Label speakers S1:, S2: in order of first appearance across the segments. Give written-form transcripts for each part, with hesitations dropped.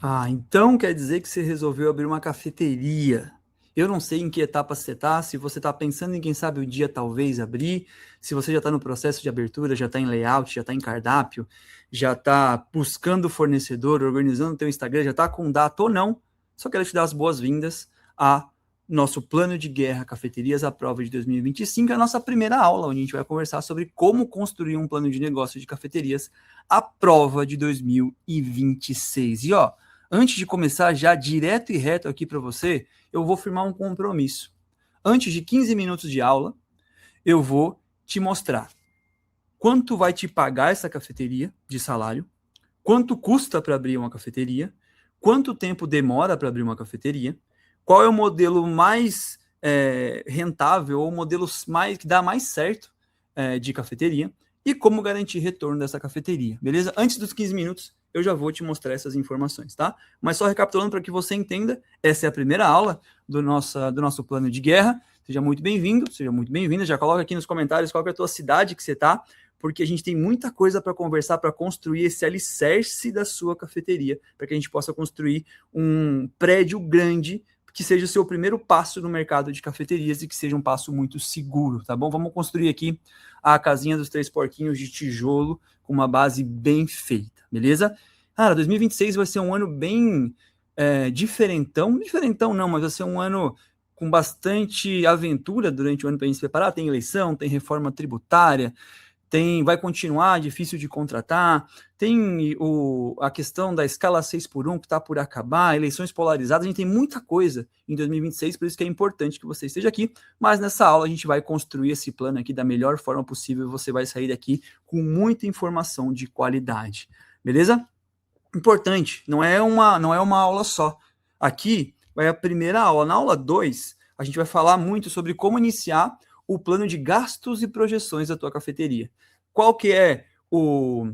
S1: Ah, então quer dizer que você resolveu abrir uma cafeteria. Eu não sei em que etapa você está, se você está pensando em, quem sabe, o dia talvez abrir, se você já está no processo de abertura, já está em layout, já está em cardápio, já está buscando fornecedor, organizando o teu Instagram, já está com data ou não. Só quero te dar as boas-vindas a nosso plano de guerra Cafeterias à Prova de 2025, a nossa primeira aula, onde a gente vai conversar sobre como construir um plano de negócio de cafeterias à prova de 2026. E ó, antes de começar já direto e reto aqui para você, eu vou firmar um compromisso. Antes de 15 minutos de aula, eu vou te mostrar quanto vai te pagar essa cafeteria de salário, quanto custa para abrir uma cafeteria, quanto tempo demora para abrir uma cafeteria, qual é o modelo mais rentável ou o modelo mais, que dá mais certo de cafeteria e como garantir retorno dessa cafeteria, beleza? Antes dos 15 minutos, eu já vou te mostrar essas informações, tá? Mas só recapitulando para que você entenda, essa é a primeira aula do nosso plano de guerra. Seja muito bem-vindo, seja muito bem-vinda. Já coloca aqui nos comentários qual é a tua cidade que você está, porque a gente tem muita coisa para conversar, para construir esse alicerce da sua cafeteria, para que a gente possa construir um prédio grande que seja o seu primeiro passo no mercado de cafeterias e que seja um passo muito seguro, tá bom? Vamos construir aqui a casinha dos 3 porquinhos de tijolo com uma base bem feita, beleza? Cara, 2026 vai ser um ano bem diferentão não, mas vai ser um ano com bastante aventura durante o ano para a gente se preparar. Tem eleição, tem reforma tributária, vai continuar difícil de contratar, tem a questão da escala 6x1 que está por acabar, eleições polarizadas, a gente tem muita coisa em 2026, por isso que é importante que você esteja aqui, mas nessa aula a gente vai construir esse plano aqui da melhor forma possível e você vai sair daqui com muita informação de qualidade, beleza? Importante, não é uma aula só. Aqui vai a primeira aula. Na aula 2, a gente vai falar muito sobre como iniciar o plano de gastos e projeções da tua cafeteria. Qual que é o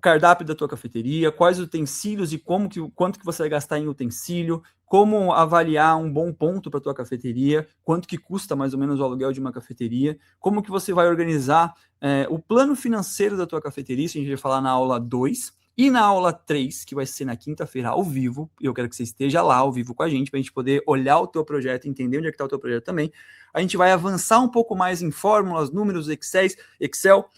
S1: cardápio da tua cafeteria, quais utensílios e quanto que você vai gastar em utensílio, como avaliar um bom ponto para a tua cafeteria, quanto que custa mais ou menos o aluguel de uma cafeteria, como que você vai organizar o plano financeiro da tua cafeteria, isso a gente vai falar na aula 2, e na aula 3, que vai ser na quinta-feira ao vivo, eu quero que você esteja lá ao vivo com a gente, para a gente poder olhar o teu projeto, entender onde é que está o teu projeto também. A gente vai avançar um pouco mais em fórmulas, números, Excel.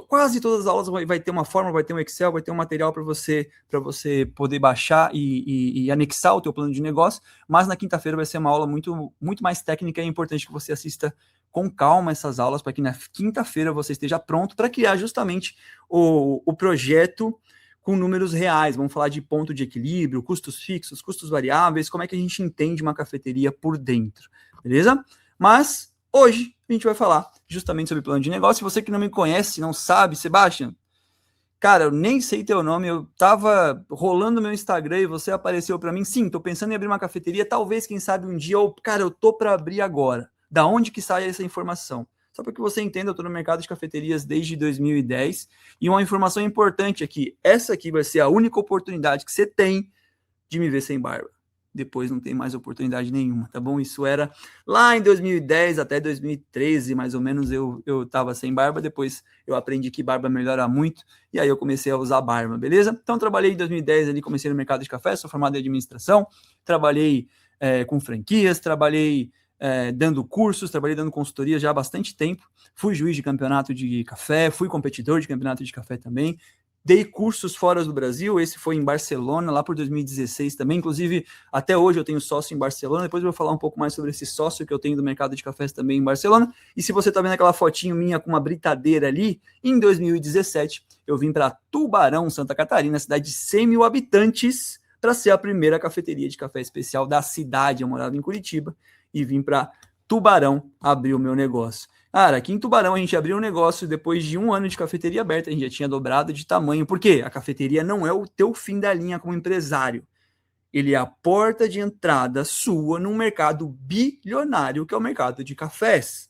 S1: Quase todas as aulas vai ter uma fórmula, vai ter um Excel, vai ter um material para você poder baixar e anexar o teu plano de negócio, mas na quinta-feira vai ser uma aula muito, muito mais técnica e é importante que você assista com calma essas aulas, para que na quinta-feira você esteja pronto para criar justamente o projeto com números reais. Vamos falar de ponto de equilíbrio, custos fixos, custos variáveis, como é que a gente entende uma cafeteria por dentro, beleza? Mas hoje a gente vai falar justamente sobre plano de negócio. Se você que não me conhece, não sabe, Sebastião, cara, eu nem sei teu nome, eu tava rolando meu Instagram e você apareceu para mim. Sim, tô pensando em abrir uma cafeteria, talvez, quem sabe um dia, ou, cara, eu tô para abrir agora. Da onde que sai essa informação? Só para que você entenda, eu tô no mercado de cafeterias desde 2010 e uma informação importante aqui, essa aqui vai ser a única oportunidade que você tem de me ver sem barba. Depois não tem mais oportunidade nenhuma, tá bom? Isso era lá em 2010 até 2013, mais ou menos, eu tava sem barba, depois eu aprendi que barba melhora muito, e aí eu comecei a usar barba, beleza? Então trabalhei em 2010 ali, comecei no mercado de café, sou formado em administração, trabalhei com franquias, trabalhei dando cursos, trabalhei dando consultoria já há bastante tempo, fui juiz de campeonato de café, fui competidor de campeonato de café também, dei cursos fora do Brasil, esse foi em Barcelona, lá por 2016 também, inclusive até hoje eu tenho sócio em Barcelona, depois eu vou falar um pouco mais sobre esse sócio que eu tenho do mercado de cafés também em Barcelona, e se você tá vendo aquela fotinho minha com uma britadeira ali, em 2017 eu vim para Tubarão, Santa Catarina, cidade de 100 mil habitantes, para ser a primeira cafeteria de café especial da cidade. Eu morava em Curitiba e vim para Tubarão abrir o meu negócio. Cara, aqui em Tubarão a gente abriu um negócio depois de 1 ano de cafeteria aberta, a gente já tinha dobrado de tamanho. Por quê? A cafeteria não é o teu fim da linha como empresário. Ele é a porta de entrada sua num mercado bilionário, que é o mercado de cafés.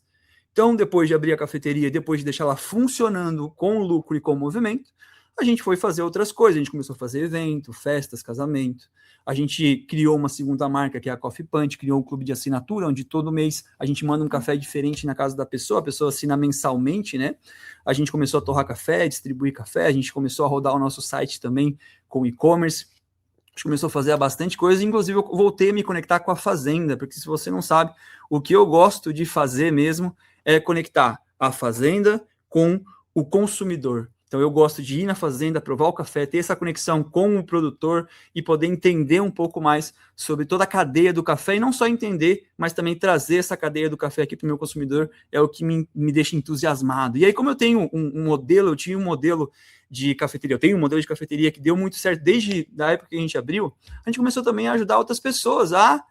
S1: Então, depois de abrir a cafeteria, depois de deixar ela funcionando com lucro e com movimento, a gente foi fazer outras coisas. A gente começou a fazer evento, festas, casamento. A gente criou uma segunda marca, que é a Coffee Punch, criou um clube de assinatura, onde todo mês a gente manda um café diferente na casa da pessoa, a pessoa assina mensalmente, né? A gente começou a torrar café, distribuir café, a gente começou a rodar o nosso site também com e-commerce. gente começou a fazer bastante coisa, inclusive eu voltei a me conectar com a fazenda, porque se você não sabe, o que eu gosto de fazer mesmo é conectar a fazenda com o consumidor. Então eu gosto de ir na fazenda, provar o café, ter essa conexão com o produtor e poder entender um pouco mais sobre toda a cadeia do café, e não só entender, mas também trazer essa cadeia do café aqui para o meu consumidor, é o que me deixa entusiasmado. E aí, como eu tenho eu tinha um modelo de cafeteria, eu tenho um modelo de cafeteria que deu muito certo desde a época que a gente abriu, a gente começou também a ajudar outras pessoas a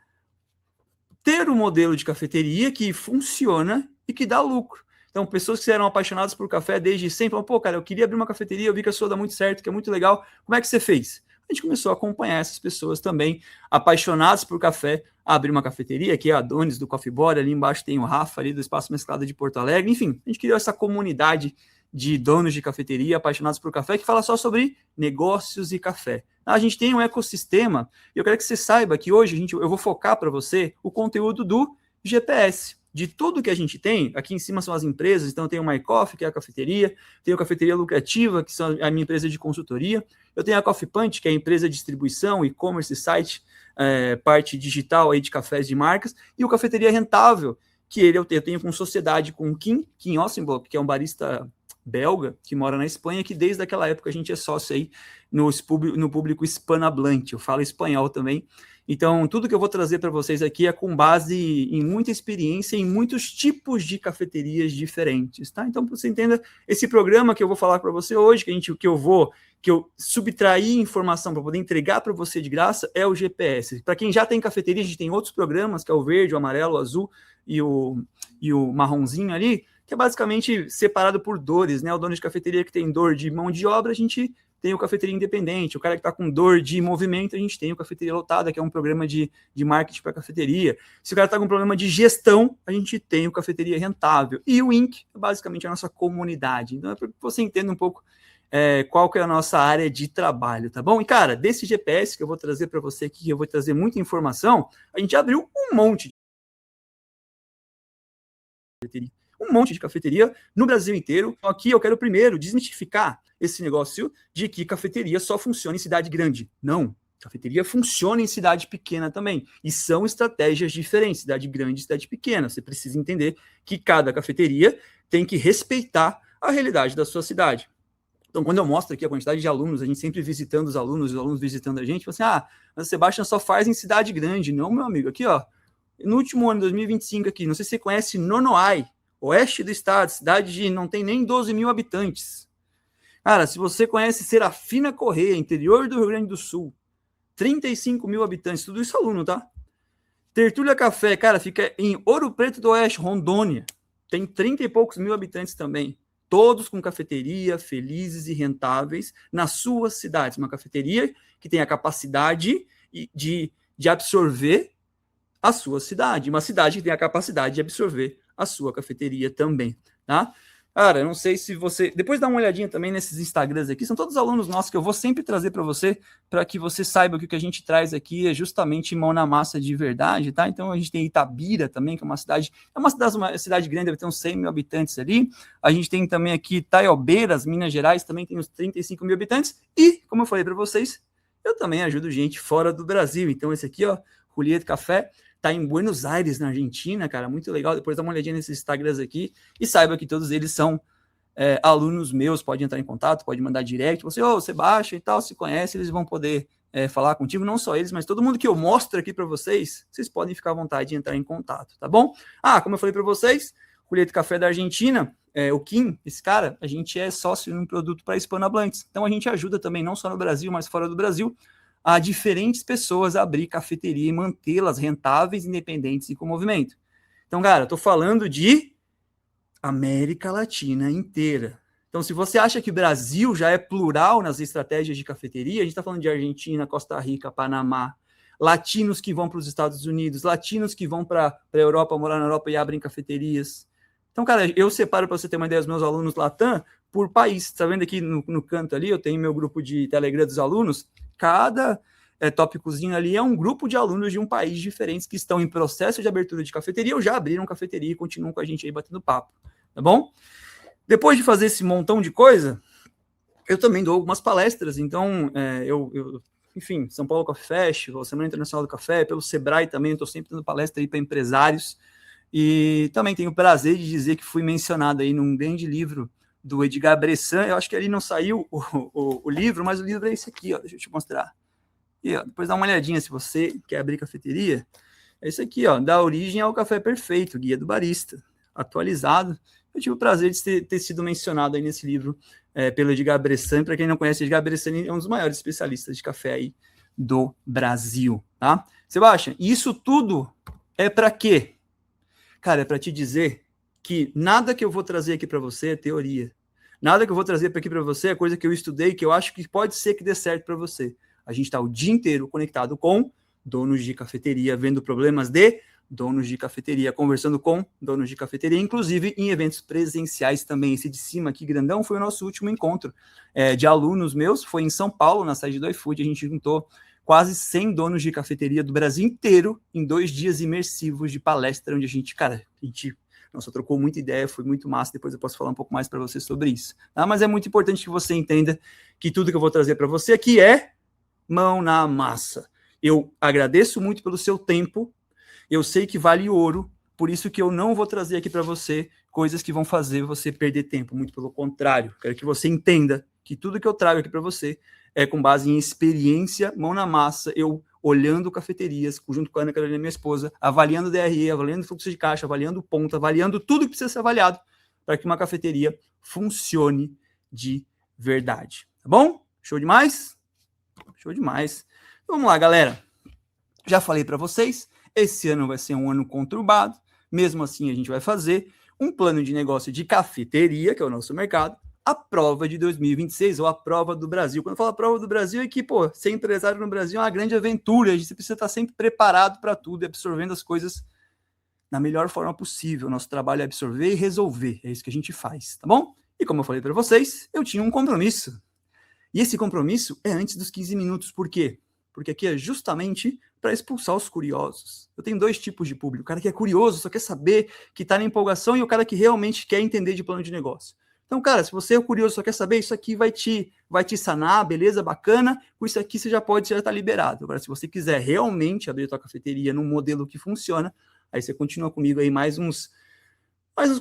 S1: ter um modelo de cafeteria que funciona e que dá lucro. Então, pessoas que eram apaixonadas por café desde sempre, falam, pô, cara, eu queria abrir uma cafeteria, eu vi que a sua dá muito certo, que é muito legal, como é que você fez? A gente começou a acompanhar essas pessoas também, apaixonadas por café, a abrir uma cafeteria, que é a Adonis do Coffee Board, ali embaixo tem o Rafa, ali do Espaço Mesclado de Porto Alegre, enfim, a gente criou essa comunidade de donos de cafeteria, apaixonados por café, que fala só sobre negócios e café. A gente tem um ecossistema, e eu quero que você saiba que hoje eu vou focar para você o conteúdo do GPS. De tudo que a gente tem, aqui em cima são as empresas, então eu tenho o MyCoffee, que é a cafeteria, tenho a Cafeteria Lucrativa, que são a minha empresa de consultoria, eu tenho a Coffee Punch, que é a empresa de distribuição, e-commerce, site, parte digital aí de cafés de marcas, e o Cafeteria Rentável, que eu tenho com sociedade com o Kim Ossenblock, que é um barista belga, que mora na Espanha, que desde aquela época a gente é sócio aí no público hispanohablante, eu falo espanhol também. Então, tudo que eu vou trazer para vocês aqui é com base em muita experiência, em muitos tipos de cafeterias diferentes, tá? Então, para você entenda, esse programa que eu vou falar para você hoje, que eu subtrair informação para poder entregar para você de graça, é o GPS. Para quem já tem cafeteria, a gente tem outros programas, que é o verde, o amarelo, o azul e o marronzinho ali, que é basicamente separado por dores, né? O dono de cafeteria que tem dor de mão de obra, a gente tem o Cafeteria Independente. O cara que está com dor de movimento, a gente tem o Cafeteria Lotada, que é um programa de marketing para cafeteria. Se o cara está com problema de gestão, a gente tem o Cafeteria Rentável. E o Inc. é basicamente a nossa comunidade. Então é para que você entenda um pouco qual que é a nossa área de trabalho, tá bom? E, cara, desse GPS que eu vou trazer para você aqui, que eu vou trazer muita informação, a gente abriu um monte de cafeteria no Brasil inteiro. Aqui eu quero primeiro desmistificar esse negócio de que cafeteria só funciona em cidade grande. Não, cafeteria funciona em cidade pequena também. E são estratégias diferentes, cidade grande e cidade pequena. Você precisa entender que cada cafeteria tem que respeitar a realidade da sua cidade. Então, quando eu mostro aqui a quantidade de alunos, a gente sempre visitando os alunos visitando a gente, assim, mas o Sebastião só faz em cidade grande. Não, meu amigo, aqui, ó, no último ano, 2025 aqui, não sei se você conhece Nonoai, oeste do estado, cidade de não tem nem 12 mil habitantes. Cara, se você conhece Serafina Correia, interior do Rio Grande do Sul, 35 mil habitantes, tudo isso aluno, tá? Tertúlia Café, cara, fica em Ouro Preto do Oeste, Rondônia, tem 30 e poucos mil habitantes também, todos com cafeteria, felizes e rentáveis nas suas cidades. Uma cafeteria que tem a capacidade de absorver a sua cidade, uma cidade que tem a capacidade de absorver a sua cafeteria também, tá? Cara, eu não sei se você... Depois dá uma olhadinha também nesses Instagrams aqui, são todos alunos nossos que eu vou sempre trazer para você, para que você saiba que o que a gente traz aqui é justamente mão na massa de verdade, tá? Então a gente tem Itabira também, que é uma cidade grande, deve ter uns 100 mil habitantes ali. A gente tem também aqui Taiobeiras, Minas Gerais, também tem uns 35 mil habitantes. E, como eu falei para vocês, eu também ajudo gente fora do Brasil. Então esse aqui, ó, Julieta Café, tá em Buenos Aires, na Argentina, cara, muito legal. Depois dá uma olhadinha nesses Instagrams aqui e saiba que todos eles são alunos meus. Pode entrar em contato, pode mandar direct. Você baixa e tal, se conhece, eles vão poder falar contigo. Não só eles, mas todo mundo que eu mostro aqui para vocês, vocês podem ficar à vontade de entrar em contato, tá bom? Como eu falei para vocês, Julieta Café da Argentina, o Kim, esse cara, a gente é sócio em um produto para hispanohablantes. Então a gente ajuda também, não só no Brasil, mas fora do Brasil, a diferentes pessoas a abrir cafeteria e mantê-las rentáveis, independentes e com movimento. Então, cara, eu tô falando de América Latina inteira. Então, se você acha que o Brasil já é plural nas estratégias de cafeteria, a gente está falando de Argentina, Costa Rica, Panamá, latinos que vão para os Estados Unidos, latinos que vão para a Europa, morar na Europa e abrem cafeterias. Então, cara, eu separo, para você ter uma ideia, os meus alunos Latam por país. Tá vendo aqui no canto ali, eu tenho meu grupo de Telegram dos alunos. Cada tópicozinho ali é um grupo de alunos de um país diferentes que estão em processo de abertura de cafeteria ou já abriram cafeteria e continuam com a gente aí batendo papo, tá bom? Depois de fazer esse montão de coisa, eu também dou algumas palestras, então eu enfim, São Paulo Coffee Festival, Semana Internacional do Café, pelo Sebrae também, estou sempre dando palestra aí para empresários. E também tenho o prazer de dizer que fui mencionado aí num grande livro do Edgar Bressan. Eu acho que ali não saiu o livro, mas o livro é esse aqui, ó, deixa eu te mostrar. E, ó, depois dá uma olhadinha se você quer abrir cafeteria. É esse aqui, ó, Da Origem ao Café Perfeito, Guia do Barista, atualizado. Eu tive o prazer de ter sido mencionado aí nesse livro pelo Edgar Bressan. Para quem não conhece, Edgar Bressan é um dos maiores especialistas de café aí do Brasil, tá? Sebastião, isso tudo é para quê? Cara, é para te dizer que nada que eu vou trazer aqui para você é teoria. Nada que eu vou trazer aqui para você é coisa que eu estudei, que eu acho que pode ser que dê certo para você. A gente está o dia inteiro conectado com donos de cafeteria, vendo problemas de donos de cafeteria, conversando com donos de cafeteria, inclusive em eventos presenciais também. Esse de cima aqui, grandão, foi o nosso último encontro de alunos meus, foi em São Paulo, na sede do iFood. A gente juntou quase 100 donos de cafeteria do Brasil inteiro em 2 dias imersivos de palestra, onde a gente nossa, trocou muita ideia, foi muito massa. Depois eu posso falar um pouco mais para você sobre isso. Tá? Mas é muito importante que você entenda que tudo que eu vou trazer para você aqui é mão na massa. Eu agradeço muito pelo seu tempo, eu sei que vale ouro, por isso que eu não vou trazer aqui para você coisas que vão fazer você perder tempo, muito pelo contrário. Quero que você entenda que tudo que eu trago aqui para você é com base em experiência, mão na massa, eu olhando cafeterias, junto com a Ana Carolina, minha esposa, avaliando DRE, avaliando fluxo de caixa, avaliando ponta, avaliando tudo que precisa ser avaliado para que uma cafeteria funcione de verdade. Tá bom? Show demais? Show demais. Vamos lá, galera. Já falei para vocês, esse ano vai ser um ano conturbado. Mesmo assim, a gente vai fazer um plano de negócio de cafeteria, que é o nosso mercado, a prova de 2026, ou a prova do Brasil. Quando eu falo prova do Brasil, é que, pô, ser empresário no Brasil é uma grande aventura. A gente precisa estar sempre preparado para tudo e absorvendo as coisas da melhor forma possível. Nosso trabalho é absorver e resolver. É isso que a gente faz, tá bom? E como eu falei para vocês, eu tinha um compromisso. E esse compromisso é antes dos 15 minutos. Por quê? Porque aqui é justamente para expulsar os curiosos. Eu tenho 2 tipos de público. O cara que é curioso, só quer saber, que está na empolgação, e o cara que realmente quer entender de plano de negócio. Então, cara, se você é curioso, só quer saber, isso aqui vai te sanar, beleza, bacana, com isso aqui você já está liberado. Agora, se você quiser realmente abrir a tua cafeteria num modelo que funciona, aí você continua comigo aí mais uns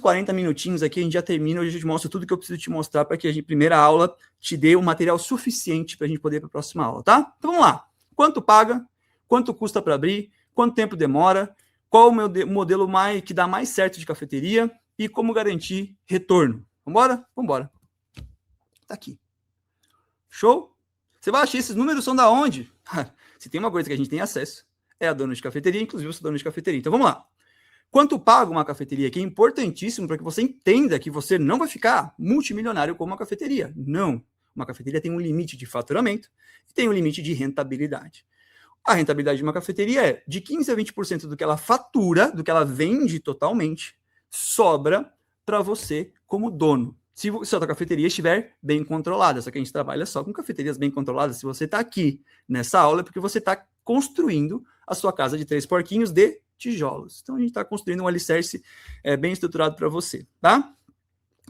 S1: 40 minutinhos aqui, a gente já termina, hoje eu te mostro tudo que eu preciso te mostrar para que a primeira aula te dê o material suficiente para a gente poder ir para a próxima aula, tá? Então, vamos lá. Quanto paga? Quanto custa para abrir? Quanto tempo demora? Qual o modelo que dá mais certo de cafeteria? E como garantir retorno? Vambora? Vambora. Tá aqui. Show? Você vai achar esses números são da onde? Se tem uma coisa que a gente tem acesso, é a dona de cafeteria, inclusive eu sou dona de cafeteria. Então vamos lá. Quanto paga uma cafeteria? Que é importantíssimo para que você entenda que você não vai ficar multimilionário como uma cafeteria. Não. Uma cafeteria tem um limite de faturamento e tem um limite de rentabilidade. A rentabilidade de uma cafeteria é de 15% a 20% do que ela fatura, do que ela vende totalmente, sobra para você como dono. Se a sua cafeteria estiver bem controlada, só que a gente trabalha só com cafeterias bem controladas. Se você está aqui nessa aula é porque você está construindo a sua casa de 3 porquinhos de tijolos. Então a gente está construindo um alicerce bem estruturado para você, tá?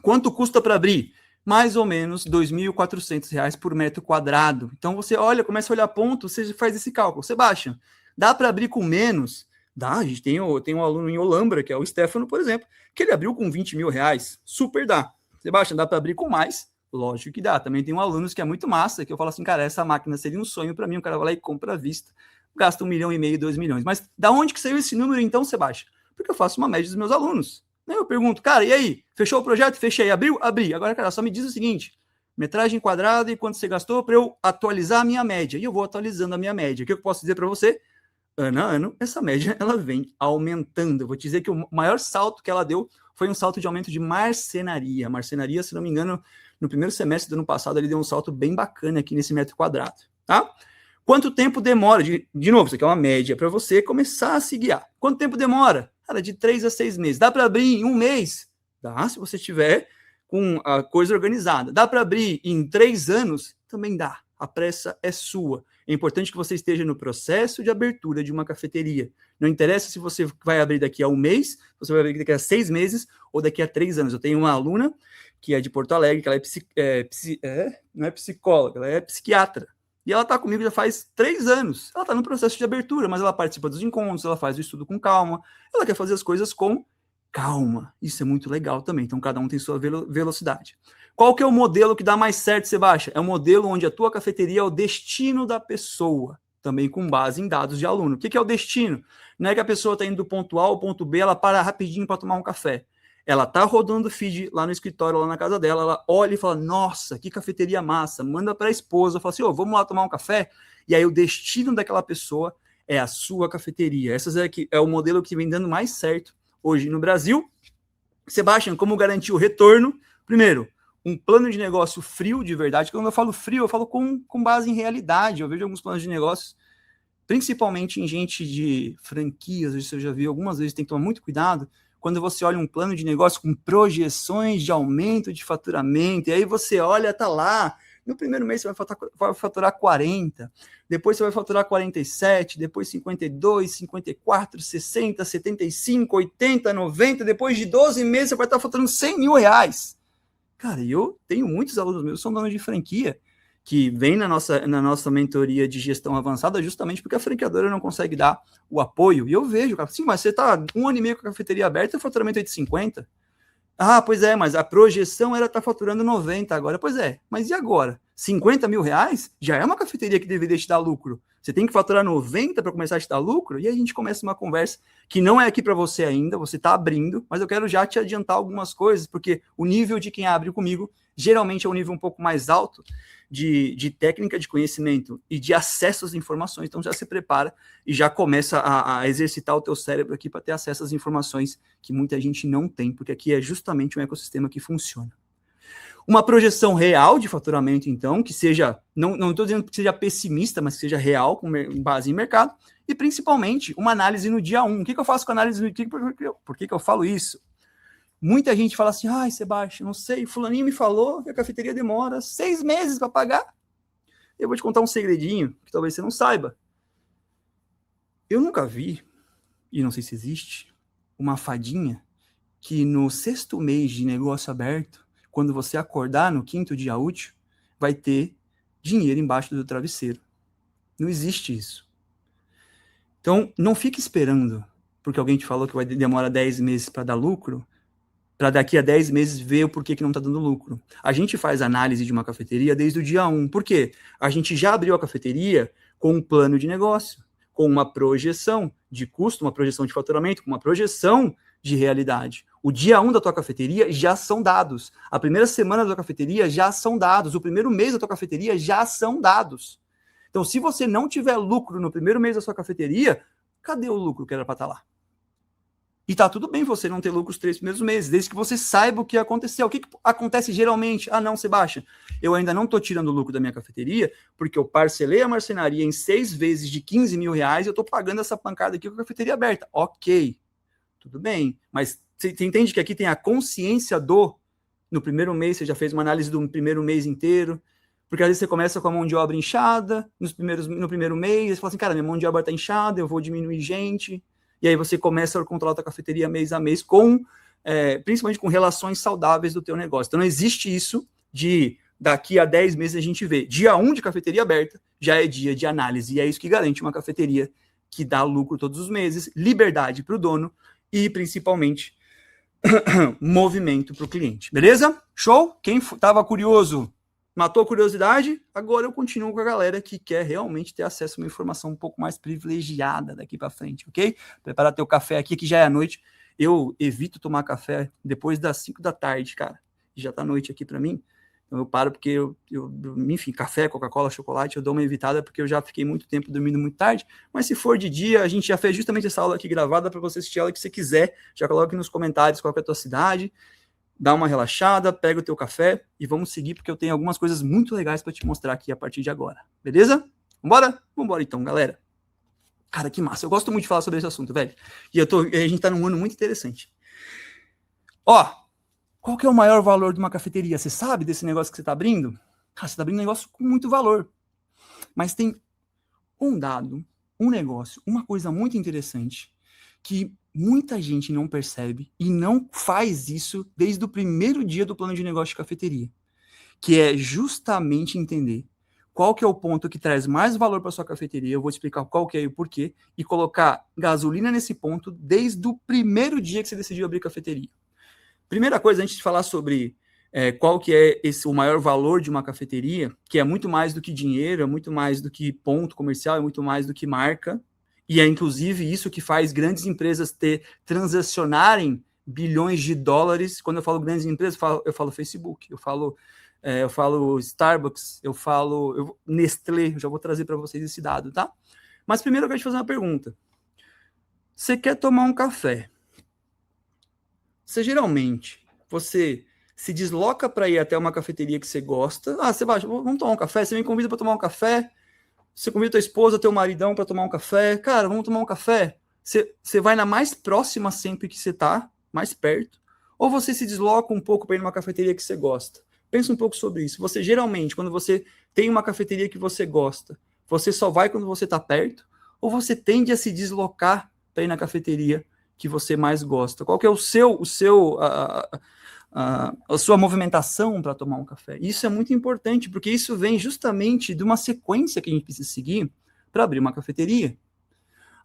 S1: Quanto custa para abrir? Mais ou menos R$ 2.400 por metro quadrado. Então você olha, começa a olhar ponto, você faz esse cálculo. Sebastião, dá para abrir com menos? Dá, a gente tem um aluno em Olambra, que é o Stefano, por exemplo, que ele abriu com R$ 20 mil. Super dá. Sebastião, dá para abrir com mais? Lógico que dá. Também tem alunos que é muito massa, que eu falo assim, cara, essa máquina seria um sonho para mim. O cara vai lá e compra à vista. Gasta 1,5 milhão, 2 milhões. Mas da onde que saiu esse número então, Sebastião? Porque eu faço uma média dos meus alunos. Eu pergunto, cara, e aí? Fechou o projeto? Fechei. Abriu? Abri. Agora, cara, só me diz o seguinte, metragem quadrada e quanto você gastou para eu atualizar a minha média. E eu vou atualizando a minha média. O que eu posso dizer para você? Ano a ano, essa média ela vem aumentando. Eu vou te dizer que o maior salto que ela deu foi um salto de aumento de marcenaria. Marcenaria, se não me engano, no primeiro semestre do ano passado, ele deu um salto bem bacana aqui nesse metro quadrado, tá? Quanto tempo demora? De novo, isso aqui é uma média para você começar a se guiar. Quanto tempo demora? Cara, de 3 a 6 meses. Dá para abrir em 1 mês? Dá, se você tiver com a coisa organizada. Dá para abrir em 3 anos? Também dá. A pressa é sua. É importante que você esteja no processo de abertura de uma cafeteria. Não interessa se você vai abrir daqui a 1 mês, se você vai abrir daqui a 6 meses ou daqui a 3 anos. Eu tenho uma aluna que é de Porto Alegre, que ela não é psicóloga, ela é psiquiatra. E ela está comigo já faz 3 anos. Ela está no processo de abertura, mas ela participa dos encontros, ela faz o estudo com calma, ela quer fazer as coisas com calma. Isso é muito legal também. Então, cada um tem sua velocidade. Qual que é o modelo que dá mais certo, Sebastião? É o modelo onde a tua cafeteria é o destino da pessoa, também com base em dados de aluno. O que é o destino? Não é que a pessoa está indo do ponto A ao ponto B, ela para rapidinho para tomar um café. Ela tá rodando o feed lá no escritório, lá na casa dela, ela olha e fala, nossa, que cafeteria massa, manda para a esposa, fala assim, vamos lá tomar um café? E aí o destino daquela pessoa é a sua cafeteria. Esse é o modelo que vem dando mais certo hoje no Brasil. Sebastião, como garantir o retorno? Primeiro, um plano de negócio frio de verdade. Quando eu falo frio, eu falo com base em realidade. Eu vejo alguns planos de negócios, principalmente em gente de franquias, isso eu já vi algumas vezes, tem que tomar muito cuidado, quando você olha um plano de negócio com projeções de aumento de faturamento, e aí você olha, tá lá, no primeiro mês você vai faturar 40, depois você vai faturar 47, depois 52, 54, 60, 75, 80, 90, depois de 12 meses você vai estar faturando 100 mil reais. Cara, eu tenho muitos alunos meus que são donos de franquia, que vem na nossa mentoria de gestão avançada justamente porque a franqueadora não consegue dar o apoio. E eu vejo, cara, sim, mas você está 1 ano e meio com a cafeteria aberta e o faturamento é de 50. Ah, pois é, mas a projeção era estar faturando 90 agora. Pois é, mas e agora? 50 mil reais já é uma cafeteria que deveria te dar lucro. Você tem que faturar 90 para começar a te dar lucro? E aí a gente começa uma conversa que não é aqui para você ainda, você está abrindo, mas eu quero já te adiantar algumas coisas, porque o nível de quem abre comigo geralmente é um nível um pouco mais alto de técnica, de conhecimento e de acesso às informações. Então já se prepara e já começa a exercitar o teu cérebro aqui para ter acesso às informações que muita gente não tem, porque aqui é justamente um ecossistema que funciona. Uma projeção real de faturamento, então, que seja, não estou dizendo que seja pessimista, mas que seja real, com base em mercado, e principalmente uma análise no dia 1. O que eu faço com a análise no dia 1? Por que eu falo isso? Muita gente fala assim, ai, Sebastião, não sei, fulaninho me falou que a cafeteria demora 6 meses para pagar. Eu vou te contar um segredinho, que talvez você não saiba. Eu nunca vi, e não sei se existe, uma fadinha que no 6º mês de negócio aberto, quando você acordar no 5º dia útil, vai ter dinheiro embaixo do travesseiro. Não existe isso. Então, não fique esperando, porque alguém te falou que vai demorar 10 meses para dar lucro, para daqui a 10 meses ver o porquê que não está dando lucro. A gente faz análise de uma cafeteria desde o dia 1. Por quê? A gente já abriu a cafeteria com um plano de negócio, com uma projeção de custo, uma projeção de faturamento, com uma projeção de realidade. O dia 1 da tua cafeteria já são dados. A primeira semana da tua cafeteria já são dados. O primeiro mês da tua cafeteria já são dados. Então, se você não tiver lucro no primeiro mês da sua cafeteria, cadê o lucro que era para estar lá? E tá tudo bem você não ter lucro os 3 primeiros meses, desde que você saiba o que aconteceu. O que acontece geralmente? Ah, não, Sebastião, eu ainda não tô tirando o lucro da minha cafeteria, porque eu parcelei a marcenaria em 6 vezes de 15 mil reais e eu tô pagando essa pancada aqui com a cafeteria aberta. Ok, tudo bem. Mas você entende que aqui tem a consciência no primeiro mês, você já fez uma análise do primeiro mês inteiro, porque às vezes você começa com a mão de obra inchada, no primeiro mês, você fala assim, cara, minha mão de obra tá inchada, eu vou diminuir gente. E aí você começa a controlar a tua cafeteria mês a mês, principalmente com relações saudáveis do teu negócio. Então não existe isso de daqui a 10 meses a gente vê. Dia 1 de cafeteria aberta já é dia de análise. E é isso que garante uma cafeteria que dá lucro todos os meses, liberdade para o dono e principalmente movimento para o cliente. Beleza? Show? Quem estava curioso matou a curiosidade, agora eu continuo com a galera que quer realmente ter acesso a uma informação um pouco mais privilegiada daqui para frente, ok? Preparar teu café aqui, que já é a noite. Eu evito tomar café depois das 5 da tarde, cara. Já tá noite aqui para mim. Então eu paro porque enfim, café, Coca-Cola, chocolate, eu dou uma evitada porque eu já fiquei muito tempo dormindo muito tarde. Mas se for de dia, a gente já fez justamente essa aula aqui gravada para você assistir ela que você quiser. Já coloca aqui nos comentários qual é a tua cidade. Dá uma relaxada, pega o teu café e vamos seguir, porque eu tenho algumas coisas muito legais para te mostrar aqui a partir de agora. Beleza? Vambora? Vambora então, galera. Cara, que massa. Eu gosto muito de falar sobre esse assunto, velho. E a gente tá num ano muito interessante. Ó, qual que é o maior valor de uma cafeteria? Você sabe desse negócio que você tá abrindo? Cara, você tá abrindo um negócio com muito valor. Mas tem um dado, um negócio, uma coisa muito interessante que muita gente não percebe e não faz isso desde o primeiro dia do plano de negócio de cafeteria, que é justamente entender qual que é o ponto que traz mais valor para sua cafeteria, eu vou explicar qual que é e o porquê, e colocar gasolina nesse ponto desde o primeiro dia que você decidiu abrir cafeteria. Primeira coisa, antes de falar sobre qual que é o maior valor de uma cafeteria, que é muito mais do que dinheiro, é muito mais do que ponto comercial, é muito mais do que marca, e é inclusive isso que faz grandes empresas transacionarem bilhões de dólares. Quando eu falo grandes empresas, eu falo Facebook, eu falo Starbucks, eu falo Nestlé, eu já vou trazer para vocês esse dado, tá? Mas primeiro eu quero te fazer uma pergunta. Você quer tomar um café? Você se desloca para ir até uma cafeteria que você gosta. Você vai, vamos tomar um café? Você me convida para tomar um café? Você convida tua esposa, teu maridão para tomar um café? Cara, vamos tomar um café? Você vai na mais próxima sempre que você tá, mais perto? Ou você se desloca um pouco para ir numa cafeteria que você gosta? Pensa um pouco sobre isso. Você geralmente, quando você tem uma cafeteria que você gosta, você só vai quando você está perto? Ou você tende a se deslocar para ir na cafeteria que você mais gosta? Qual que é a sua movimentação para tomar um café? Isso é muito importante, porque isso vem justamente de uma sequência que a gente precisa seguir para abrir uma cafeteria.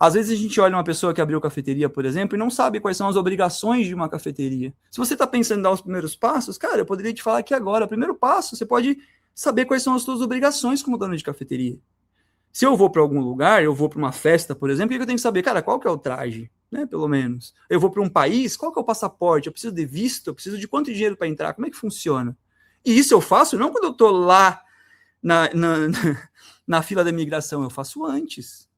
S1: Às vezes a gente olha uma pessoa que abriu cafeteria, por exemplo, e não sabe quais são as obrigações de uma cafeteria. Se você está pensando em dar os primeiros passos, cara, eu poderia te falar aqui agora, primeiro passo, você pode saber quais são as suas obrigações como dono de cafeteria. Se eu vou para algum lugar, eu vou para uma festa, por exemplo, o que eu tenho que saber? Cara, qual que é o traje? Né, pelo menos. Eu vou para um país, qual que é o passaporte? Eu preciso de visto? Eu preciso de quanto dinheiro para entrar? Como é que funciona? E isso eu faço não quando eu estou lá na fila da imigração, eu faço antes.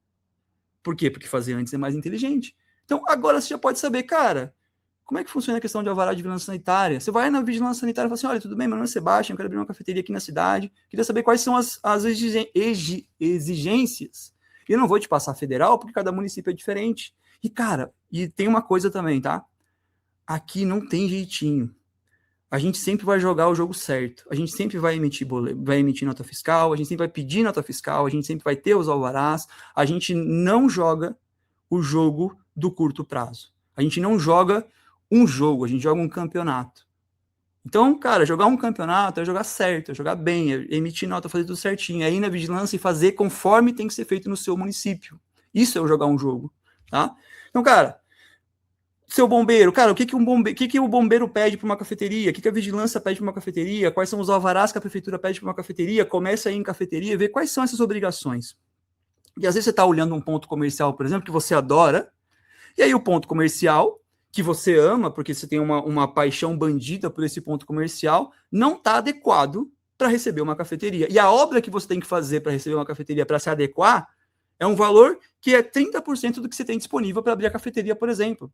S1: Por quê? Porque fazer antes é mais inteligente. Então, agora você já pode saber, cara, como é que funciona a questão de alvará de vigilância sanitária? Você vai na vigilância sanitária e fala assim, olha, tudo bem, meu nome é Sebastião, eu quero abrir uma cafeteria aqui na cidade, queria saber quais são as exigências. E eu não vou te passar federal, porque cada município é diferente. E, cara, e tem uma coisa também, tá? Aqui não tem jeitinho. A gente sempre vai jogar o jogo certo. A gente sempre vai emitir nota fiscal, a gente sempre vai pedir nota fiscal, a gente sempre vai ter os alvarás. A gente não joga o jogo do curto prazo. A gente não joga um jogo, a gente joga um campeonato. Então, cara, jogar um campeonato é jogar certo, é jogar bem, é emitir nota, fazer tudo certinho, é ir na vigilância e fazer conforme tem que ser feito no seu município. Isso é jogar um jogo, tá? Então, cara, seu bombeiro, cara, o que o bombeiro pede para uma cafeteria? O que a vigilância pede para uma cafeteria? Quais são os alvarás que a prefeitura pede para uma cafeteria? Começa aí em cafeteria, vê quais são essas obrigações. E às vezes você está olhando um ponto comercial, por exemplo, que você adora, e aí o ponto comercial, que você ama, porque você tem uma paixão bandida por esse ponto comercial, não está adequado para receber uma cafeteria. E a obra que você tem que fazer para receber uma cafeteria, para se adequar, é um valor que é 30% do que você tem disponível para abrir a cafeteria, por exemplo.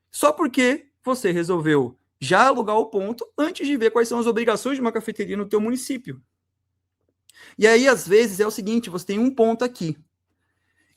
S1: Só porque você resolveu já alugar o ponto antes de ver quais são as obrigações de uma cafeteria no teu município. E aí, às vezes, é o seguinte, você tem um ponto aqui,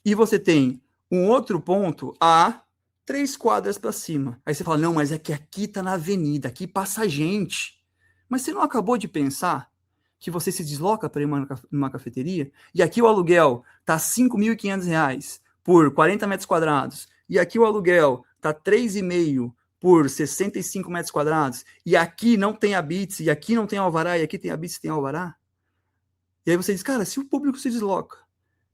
S1: e você tem um outro ponto a 3 quadras para cima. Aí você fala, não, mas é que aqui está na avenida, aqui passa gente. Mas você não acabou de pensar que você se desloca para ir numa cafeteria, e aqui o aluguel está R$ 5.500 por 40 metros quadrados, e aqui o aluguel está 3,5 por 65 metros quadrados, e aqui não tem habite, e aqui não tem alvará, e aqui tem habite e tem alvará. E aí você diz, cara, se o público se desloca,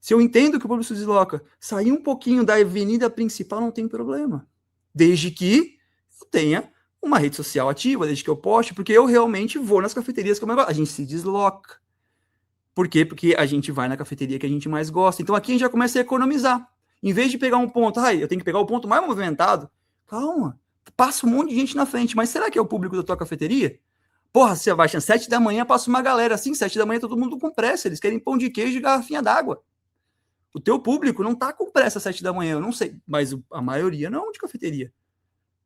S1: se eu entendo que o público se desloca, sair um pouquinho da avenida principal não tem problema. Desde que eu tenha uma rede social ativa, desde que eu poste, porque eu realmente vou nas cafeterias que eu mais gosto. A gente se desloca. Por quê? Porque a gente vai na cafeteria que a gente mais gosta. Então aqui a gente já começa a economizar. Em vez de pegar um ponto, eu tenho que pegar o ponto mais movimentado. Calma, passa um monte de gente na frente, mas será que é o público da tua cafeteria? Porra, Sebastião, 7 da manhã passa uma galera assim, 7 da manhã todo mundo com pressa, eles querem pão de queijo e garrafinha d'água. O teu público não tá com pressa às 7 da manhã, eu não sei, mas a maioria não é de cafeteria.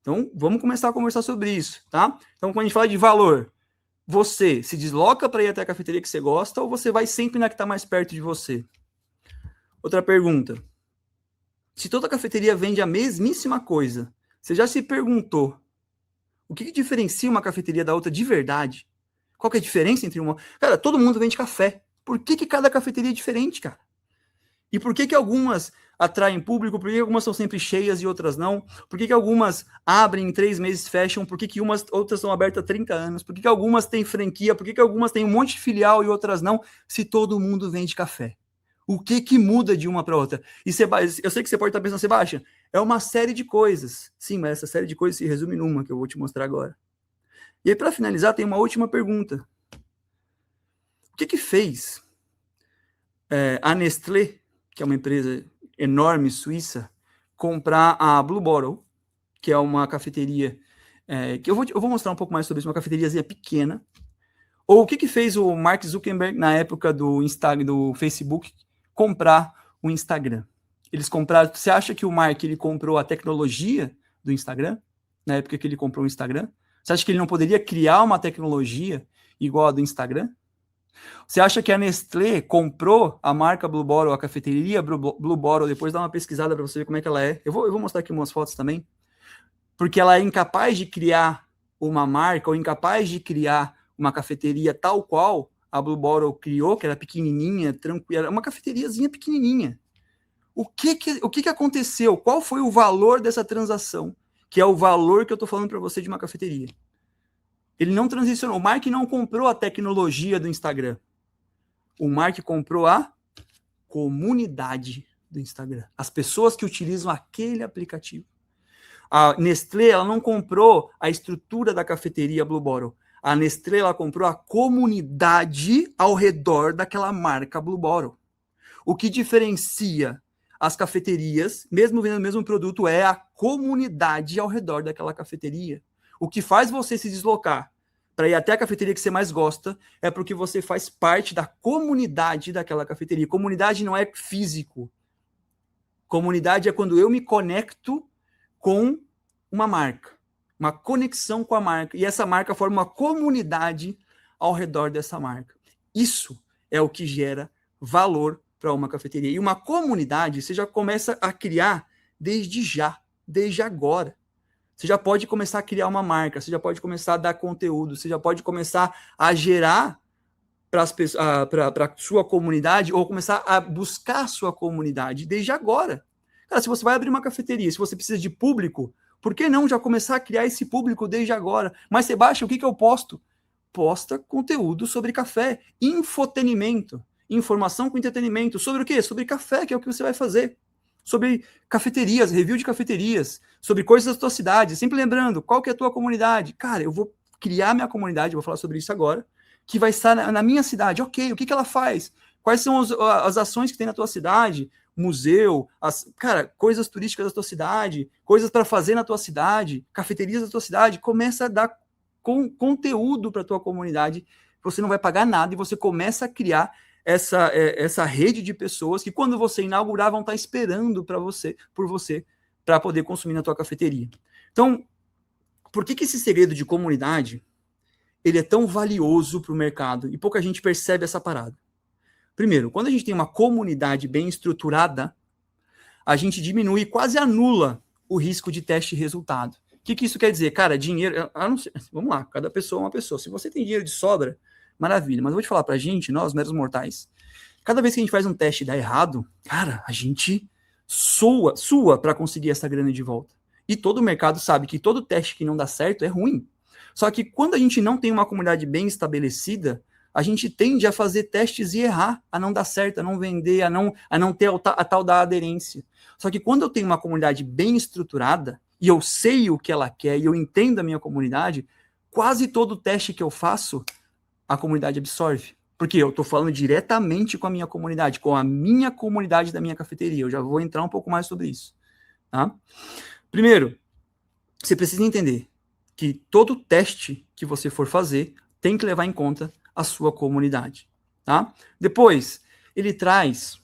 S1: Então, vamos começar a conversar sobre isso, tá? Então, quando a gente fala de valor, você se desloca para ir até a cafeteria que você gosta ou você vai sempre na que está mais perto de você? Outra pergunta. Se toda cafeteria vende a mesmíssima coisa, você já se perguntou o que diferencia uma cafeteria da outra de verdade? Qual que é a diferença entre uma... Cara, todo mundo vende café. Por que cada cafeteria é diferente, cara? E por que que algumas atraem público? Por que algumas são sempre cheias e outras não? Por que que algumas abrem em 3 meses e fecham? Por que que outras são abertas há 30 anos? Por que que algumas têm franquia? Por que que algumas têm um monte de filial e outras não? Se todo mundo vende café. O que que muda de uma para outra? E eu sei que você pode estar pensando, Sebastião, é uma série de coisas. Sim, mas essa série de coisas se resume numa que eu vou te mostrar agora. E aí, para finalizar, tem uma última pergunta. O que que fez a Nestlé, que é uma empresa enorme suíça, comprar a Blue Bottle, que é uma cafeteria, que eu vou mostrar um pouco mais sobre isso, uma cafeteriazinha pequena. Ou o que que fez o Mark Zuckerberg, na época do Facebook, comprar o Instagram? Eles compraram. Você acha que o Mark ele comprou a tecnologia do Instagram? Na época que ele comprou o Instagram? Você acha que ele não poderia criar uma tecnologia igual a do Instagram? Você acha que a Nestlé comprou a marca Blue Bottle, a cafeteria Blue Bottle, depois dá uma pesquisada para você ver como é que ela é? Eu vou mostrar aqui umas fotos também. Porque ela é incapaz de criar uma marca ou incapaz de criar uma cafeteria tal qual a Blue Bottle criou, que era pequenininha, tranquila, uma cafeteriazinha pequenininha. O que aconteceu? Qual foi o valor dessa transação? Que é o valor que eu estou falando para você de uma cafeteria. Ele não transicionou. O Mark não comprou a tecnologia do Instagram. O Mark comprou a comunidade do Instagram. As pessoas que utilizam aquele aplicativo. A Nestlé ela não comprou a estrutura da cafeteria Blue Bottle. A Nestlé ela comprou a comunidade ao redor daquela marca Blue Bottle. O que diferencia as cafeterias, mesmo vendendo o mesmo produto, é a comunidade ao redor daquela cafeteria. O que faz você se deslocar para ir até a cafeteria que você mais gosta é porque você faz parte da comunidade daquela cafeteria. Comunidade não é físico. Comunidade é quando eu me conecto com uma marca, uma conexão com a marca, e essa marca forma uma comunidade ao redor dessa marca. Isso é o que gera valor para uma cafeteria. E uma comunidade você já começa a criar desde agora. Você já pode começar a criar uma marca, você já pode começar a dar conteúdo, você já pode começar a gerar para a sua comunidade ou começar a buscar a sua comunidade desde agora. Cara, se você vai abrir uma cafeteria, se você precisa de público, por que não já começar a criar esse público desde agora? Mas, Sebastião, o que eu posto? Posta conteúdo sobre café, infotenimento, informação com entretenimento. Sobre o quê? Sobre café, que é o que você vai fazer. Sobre cafeterias, review de cafeterias, sobre coisas da tua cidade. Sempre lembrando, qual que é a tua comunidade? Cara, eu vou criar minha comunidade, vou falar sobre isso agora, que vai estar na minha cidade. Ok, o que ela faz? Quais são as ações que tem na tua cidade? Museu, coisas turísticas da tua cidade, coisas para fazer na tua cidade, cafeterias da tua cidade. Começa a dar conteúdo para a tua comunidade, você não vai pagar nada e você começa a criar essa rede de pessoas que quando você inaugurar vão estar esperando por você para poder consumir na tua cafeteria. Então, por que esse segredo de comunidade ele é tão valioso para o mercado e pouca gente percebe essa parada? Primeiro, quando a gente tem uma comunidade bem estruturada, a gente diminui, quase anula o risco de teste e resultado. O que isso quer dizer? Cara, dinheiro... não sei, vamos lá, cada pessoa é uma pessoa. Se você tem dinheiro de sobra, maravilha. Mas eu vou te falar pra gente, nós, meros mortais, cada vez que a gente faz um teste e dá errado, cara, a gente sua para conseguir essa grana de volta. E todo o mercado sabe que todo teste que não dá certo é ruim. Só que quando a gente não tem uma comunidade bem estabelecida, a gente tende a fazer testes e errar, a não dar certo, a não vender, a não ter a tal da aderência. Só que quando eu tenho uma comunidade bem estruturada, e eu sei o que ela quer, e eu entendo a minha comunidade, quase todo teste que eu faço, a comunidade absorve. Porque eu estou falando diretamente com a minha comunidade da minha cafeteria. Eu já vou entrar um pouco mais sobre isso. Tá? Primeiro, você precisa entender que todo teste que você for fazer tem que levar em conta a sua comunidade, tá? Depois, ele traz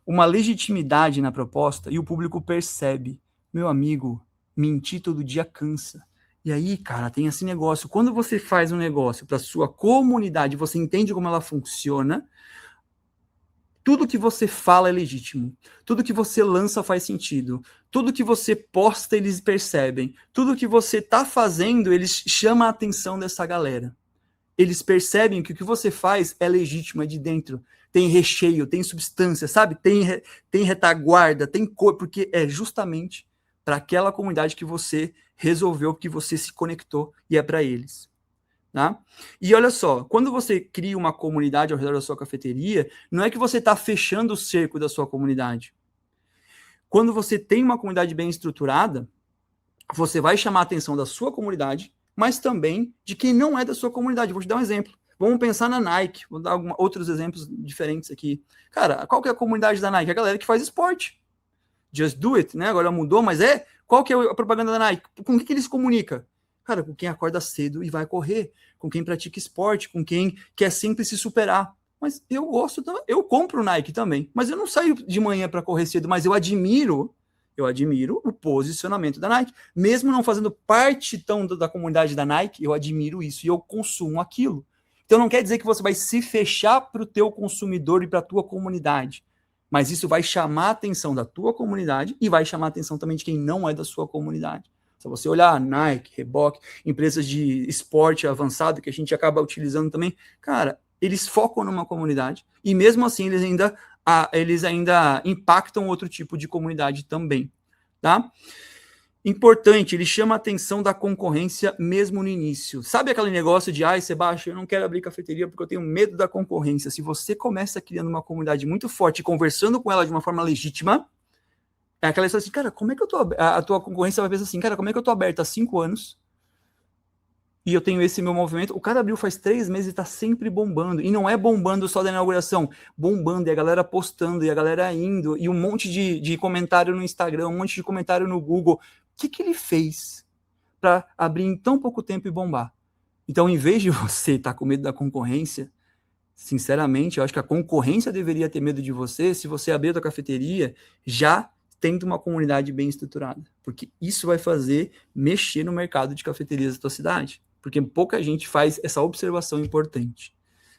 S1: uma legitimidade na proposta e o público percebe. Meu amigo, mentir todo dia cansa. E aí, cara, tem esse negócio. Quando você faz um negócio para sua comunidade, você entende como ela funciona, tudo que você fala é legítimo. Tudo que você lança faz sentido. Tudo que você posta, eles percebem. Tudo que você está fazendo, eles chamam a atenção dessa galera. eles percebem que o que você faz é legítimo, é de dentro. Tem recheio, tem substância, sabe? Tem retaguarda, tem cor, porque é justamente para aquela comunidade que você resolveu, que você se conectou e é para eles. Tá? E olha só, quando você cria uma comunidade ao redor da sua cafeteria, não é que você está fechando o cerco da sua comunidade. Quando você tem uma comunidade bem estruturada, você vai chamar a atenção da sua comunidade, mas também de quem não é da sua comunidade. Vou te dar um exemplo. Vamos pensar na Nike. Vou dar outros exemplos diferentes aqui. Cara, qual que é a comunidade da Nike? A galera que faz esporte. Just do it, né? Agora mudou, mas qual que é a propaganda da Nike? Com o que eles comunicam? Cara, com quem acorda cedo e vai correr, com quem pratica esporte, com quem quer sempre se superar. Mas eu gosto, eu compro Nike também, mas eu não saio de manhã para correr cedo, mas eu admiro o posicionamento da Nike. Mesmo não fazendo parte tão da comunidade da Nike, eu admiro isso e eu consumo aquilo. Então não quer dizer que você vai se fechar para o teu consumidor e para a tua comunidade, mas isso vai chamar a atenção da tua comunidade e vai chamar a atenção também de quem não é da sua comunidade. Se você olhar Nike, Reebok, empresas de esporte avançado que a gente acaba utilizando também, cara, eles focam numa comunidade e mesmo assim eles ainda impactam outro tipo de comunidade também, tá? Importante, ele chama a atenção da concorrência mesmo no início. Sabe aquele negócio de, Sebastião, eu não quero abrir cafeteria porque eu tenho medo da concorrência. Se você começa criando uma comunidade muito forte, conversando com ela de uma forma legítima, é aquela história assim, cara, como é que eu tô... A tua concorrência vai pensar assim, cara, como é que eu tô aberto há 5 anos e eu tenho esse meu movimento? O cara abriu faz 3 meses e tá sempre bombando. E não é bombando só da inauguração, bombando, e a galera postando, e a galera indo, e um monte de comentário no Instagram, um monte de comentário no Google. O que ele fez para abrir em tão pouco tempo e bombar? Então, em vez de você estar com medo da concorrência, sinceramente, eu acho que a concorrência deveria ter medo de você se você abrir a tua cafeteria já tendo uma comunidade bem estruturada, porque isso vai fazer mexer no mercado de cafeterias da tua cidade, porque pouca gente faz essa observação importante,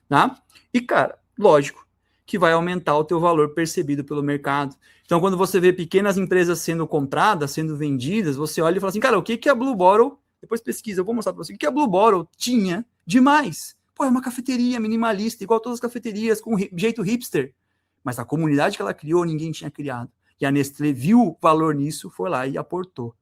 S1: tá? E, cara, lógico que vai aumentar o teu valor percebido pelo mercado. Então, quando você vê pequenas empresas sendo compradas, sendo vendidas, você olha e fala assim, cara, o que a Blue Bottle, depois pesquisa, eu vou mostrar para você, o que a Blue Bottle tinha demais? Pô, é uma cafeteria minimalista, igual todas as cafeterias, com jeito hipster, mas a comunidade que ela criou, ninguém tinha criado. E a Nestlé viu valor nisso, foi lá e aportou.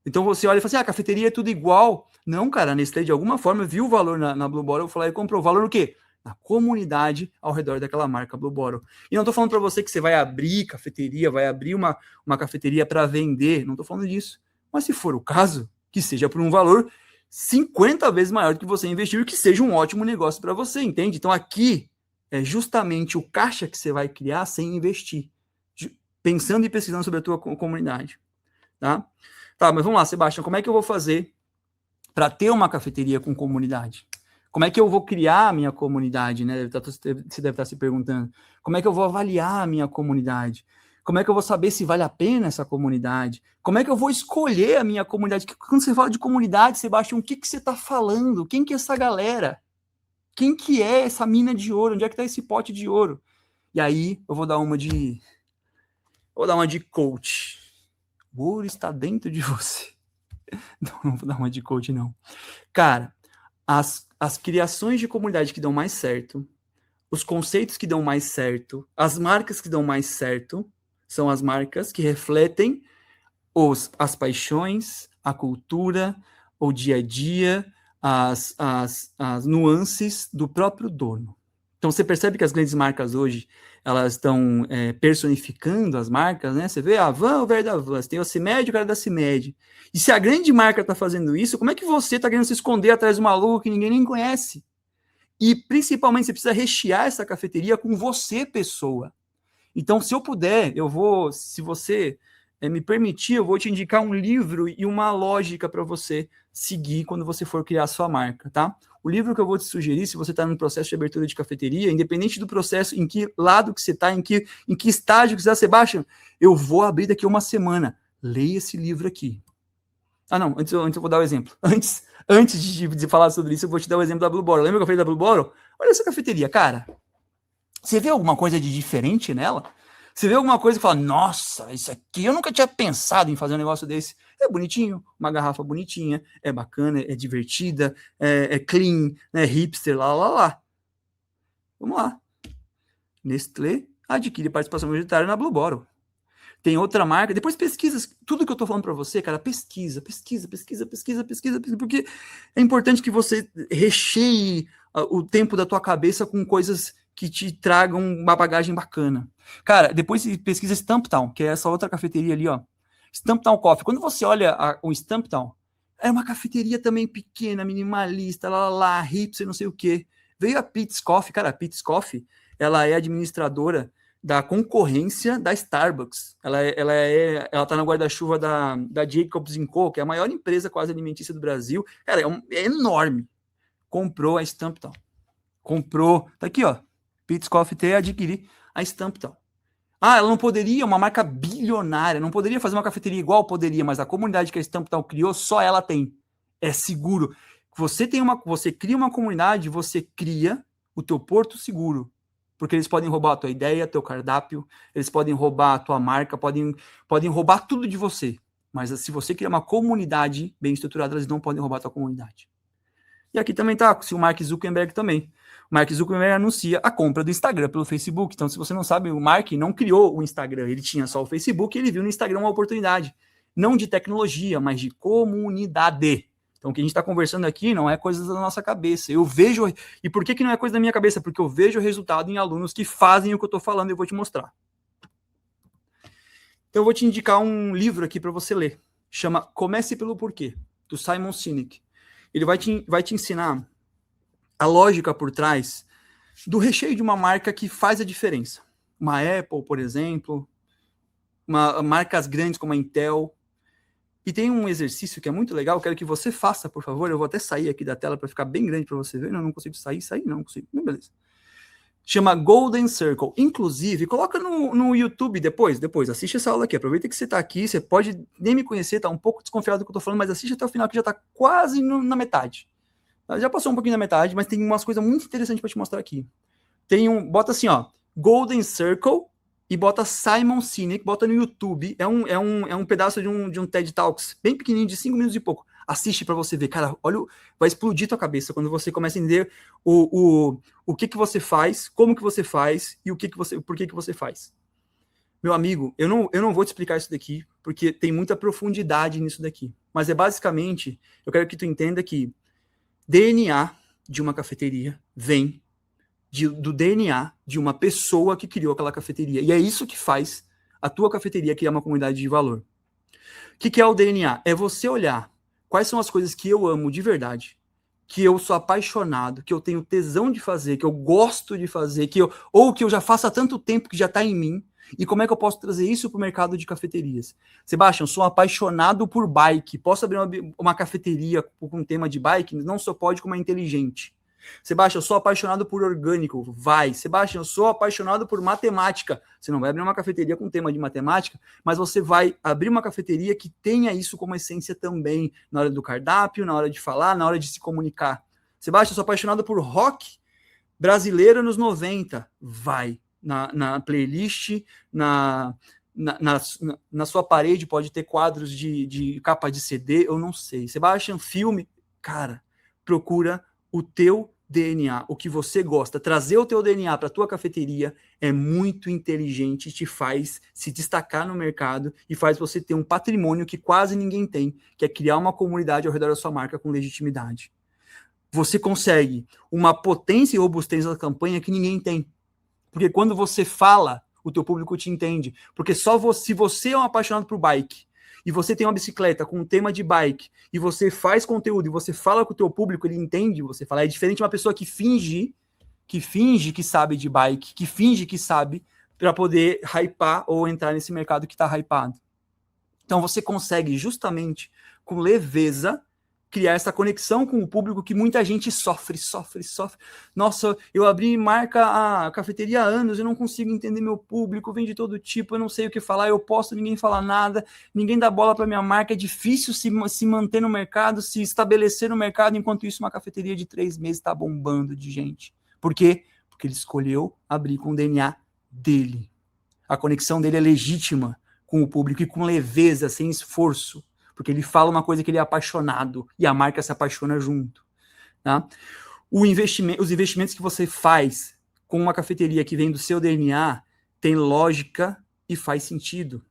S1: Então você olha e fala assim, a cafeteria é tudo igual. Não, cara, a Nestlé de alguma forma viu o valor na Blue Bottle, foi lá e comprou. Valor no quê? Na comunidade ao redor daquela marca Blue Bottle. E não estou falando para você que você vai abrir cafeteria, vai abrir uma cafeteria para vender, não estou falando disso. Mas se for o caso, que seja por um valor 50 vezes maior do que você investiu e que seja um ótimo negócio para você, entende? Então aqui é justamente o caixa que você vai criar sem investir, pensando e pesquisando sobre a tua comunidade, tá? Tá, mas vamos lá, Sebastião, como é que eu vou fazer para ter uma cafeteria com comunidade? Como é que eu vou criar a minha comunidade, né? Você deve estar se perguntando. Como é que eu vou avaliar a minha comunidade? Como é que eu vou saber se vale a pena essa comunidade? Como é que eu vou escolher a minha comunidade? Quando você fala de comunidade, Sebastião, o que você está falando? Quem que é essa galera? Quem que é essa mina de ouro? Onde é que está esse pote de ouro? E aí eu vou dar uma de coach. O ouro está dentro de você. Não vou dar uma de coach, não. Cara, as criações de comunidade que dão mais certo, os conceitos que dão mais certo, as marcas que dão mais certo, são as marcas que refletem as paixões, a cultura, o dia a dia, as nuances do próprio dono. Então, você percebe que as grandes marcas hoje, elas estão personificando as marcas, né? Você vê a Van, o velho da Van, você tem o CIMED, o cara da CIMED. E se a grande marca está fazendo isso, como é que você está querendo se esconder atrás de uma logo que ninguém nem conhece? E, principalmente, você precisa rechear essa cafeteria com você, pessoa. Então, se eu puder, se você me permitir, eu vou te indicar um livro e uma lógica para você seguir quando você for criar a sua marca, tá? O livro que eu vou te sugerir, se você está no processo de abertura de cafeteria, independente do processo, em que lado que você está, em que estágio que você está, Sebastião, eu vou abrir daqui a uma semana. Leia esse livro aqui. Não, antes eu vou dar o exemplo. Antes de falar sobre isso, eu vou te dar o exemplo da Blue Bottle. Lembra que eu falei da Blue Bottle? Olha essa cafeteria, cara. Você vê alguma coisa de diferente nela? Você vê alguma coisa e fala, nossa, isso aqui eu nunca tinha pensado em fazer um negócio desse. É bonitinho, uma garrafa bonitinha, é bacana, é divertida, é clean, é hipster, lá. Vamos lá. Nestlé adquire participação majoritária na Blue Bottle. Tem outra marca, depois pesquisa, tudo que eu tô falando para você, cara, pesquisa, porque é importante que você recheie o tempo da tua cabeça com coisas que te tragam uma bagagem bacana. Cara, depois pesquisa Stumptown, que é essa outra cafeteria ali, ó. Stumptown Coffee. Quando você olha o Stumptown, é uma cafeteria também pequena, minimalista, lá, hipster, não sei o quê. Veio a Peet's Coffee, cara, a Peet's Coffee, ela é administradora da concorrência da Starbucks. Ela tá no guarda-chuva da Jacobs & Co., que é a maior empresa quase alimentícia do Brasil. Cara, é enorme. Comprou a Stumptown. Tá aqui, ó. Peet's Coffee Tea adquirir a Stumptown. Ah, ela não poderia, uma marca bilionária, não poderia fazer uma cafeteria igual, poderia, mas a comunidade que a Stumptown criou, só ela tem. É seguro. Você cria uma comunidade, você cria o teu porto seguro. Porque eles podem roubar a tua ideia, teu cardápio, eles podem roubar a tua marca, podem roubar tudo de você. Mas se você criar uma comunidade bem estruturada, eles não podem roubar a tua comunidade. E aqui também tá o Mark Zuckerberg também. O Mark Zuckerberg anuncia a compra do Instagram pelo Facebook. Então, se você não sabe, o Mark não criou o Instagram, ele tinha só o Facebook e ele viu no Instagram uma oportunidade. Não de tecnologia, mas de comunidade. Então, o que a gente está conversando aqui não é coisa da nossa cabeça. Eu vejo... E por que não é coisa da minha cabeça? Porque eu vejo o resultado em alunos que fazem o que eu estou falando e eu vou te mostrar. Então, eu vou te indicar um livro aqui para você ler. Chama Comece pelo Porquê, do Simon Sinek. Ele vai te ensinar a lógica por trás do recheio de uma marca que faz a diferença. Uma Apple, por exemplo, marcas grandes como a Intel. E tem um exercício que é muito legal, quero que você faça, por favor. Eu vou até sair aqui da tela para ficar bem grande para você ver. Não consigo sair, não consigo. Beleza. Chama Golden Circle. Inclusive, coloca no YouTube depois, assiste essa aula aqui. Aproveita que você está aqui, você pode nem me conhecer, tá um pouco desconfiado do que eu estou falando, mas assiste até o final que já está quase na metade. Já passou um pouquinho da metade, mas tem umas coisas muito interessantes para te mostrar aqui. Bota assim, ó, Golden Circle e bota Simon Sinek, bota no YouTube. É um pedaço de um TED Talks, bem pequenininho, de 5 minutos e pouco. Assiste para você ver, cara, olha, vai explodir tua cabeça quando você começa a entender o que você faz, como que você faz e por que você faz. Meu amigo, eu não vou te explicar isso daqui, porque tem muita profundidade nisso daqui. Mas é basicamente, eu quero que tu entenda que DNA de uma cafeteria vem do DNA de uma pessoa que criou aquela cafeteria. E é isso que faz a tua cafeteria criar uma comunidade de valor. O que é o DNA? É você olhar quais são as coisas que eu amo de verdade, que eu sou apaixonado, que eu tenho tesão de fazer, que eu gosto de fazer, ou que eu já faço há tanto tempo que já está em mim, e como é que eu posso trazer isso para o mercado de cafeterias? Sebastião, sou apaixonado por bike, posso abrir uma cafeteria com um tema de bike? Não só pode, como é inteligente. Sebastião, eu sou apaixonado por orgânico. Vai. Sebastião, eu sou apaixonado por matemática. Você não vai abrir uma cafeteria com tema de matemática, mas você vai abrir uma cafeteria que tenha isso como essência também, na hora do cardápio, na hora de falar, na hora de se comunicar. Sebastião, eu sou apaixonado por rock brasileiro nos 90. Vai. Na playlist, na sua parede pode ter quadros de capa de CD, eu não sei. Sebastião, filme, cara, procura o teu DNA, o que você gosta. Trazer o teu DNA para a tua cafeteria é muito inteligente, te faz se destacar no mercado e faz você ter um patrimônio que quase ninguém tem, que é criar uma comunidade ao redor da sua marca com legitimidade. Você consegue uma potência e robustez da campanha que ninguém tem. Porque quando você fala, o teu público te entende. Porque se você é um apaixonado por bike, e você tem uma bicicleta com um tema de bike, e você faz conteúdo, e você fala com o teu público, ele entende você fala. É diferente de uma pessoa que finge que sabe de bike, que finge que sabe, para poder hypar ou entrar nesse mercado que está hypado. Então você consegue, justamente, com leveza, criar essa conexão com o público que muita gente sofre. Nossa, eu abri marca a cafeteria há anos, eu não consigo entender meu público, vem de todo tipo, eu não sei o que falar, eu posto, ninguém fala nada, ninguém dá bola para minha marca, é difícil se manter no mercado, se estabelecer no mercado, enquanto isso uma cafeteria de 3 meses está bombando de gente. Por quê? Porque ele escolheu abrir com o DNA dele. A conexão dele é legítima com o público e com leveza, sem esforço, porque ele fala uma coisa que ele é apaixonado e a marca se apaixona junto. Tá? Os investimentos que você faz com uma cafeteria que vem do seu DNA tem lógica e faz sentido.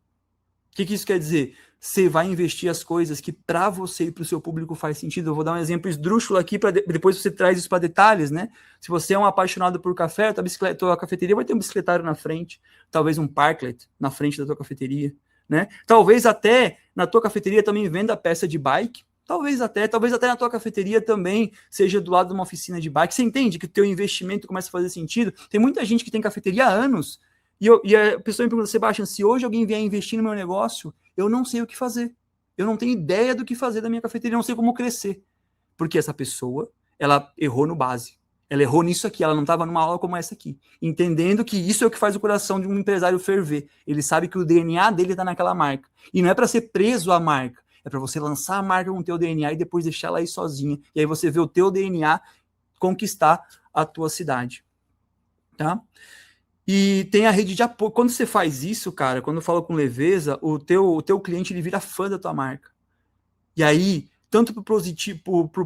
S1: O que isso quer dizer? Você vai investir as coisas que para você e para o seu público faz sentido. Eu vou dar um exemplo esdrúxulo aqui, para depois você traz isso para detalhes, né? Se você é um apaixonado por café, tua cafeteria vai ter um bicicletário na frente, talvez um parklet na frente da tua cafeteria, né? Talvez até na tua cafeteria também venda peça de bike, talvez até na tua cafeteria também seja do lado de uma oficina de bike. Você entende que o teu investimento começa a fazer sentido? Tem muita gente que tem cafeteria há anos, e a pessoa me pergunta, Sebastião, se hoje alguém vier investir no meu negócio, eu não sei o que fazer. Eu não tenho ideia do que fazer da minha cafeteria, eu não sei como crescer. Porque essa pessoa, ela errou no básico. Ela errou nisso aqui, ela não estava numa aula como essa aqui. Entendendo que isso é o que faz o coração de um empresário ferver. Ele sabe que o DNA dele está naquela marca. E não é para ser preso à marca, é para você lançar a marca com o teu DNA e depois deixar ela aí sozinha. E aí você vê o teu DNA conquistar a tua cidade. Tá? E tem a rede de apoio. Quando você faz isso, cara, quando fala com leveza, o teu cliente ele vira fã da tua marca. E aí, tanto pro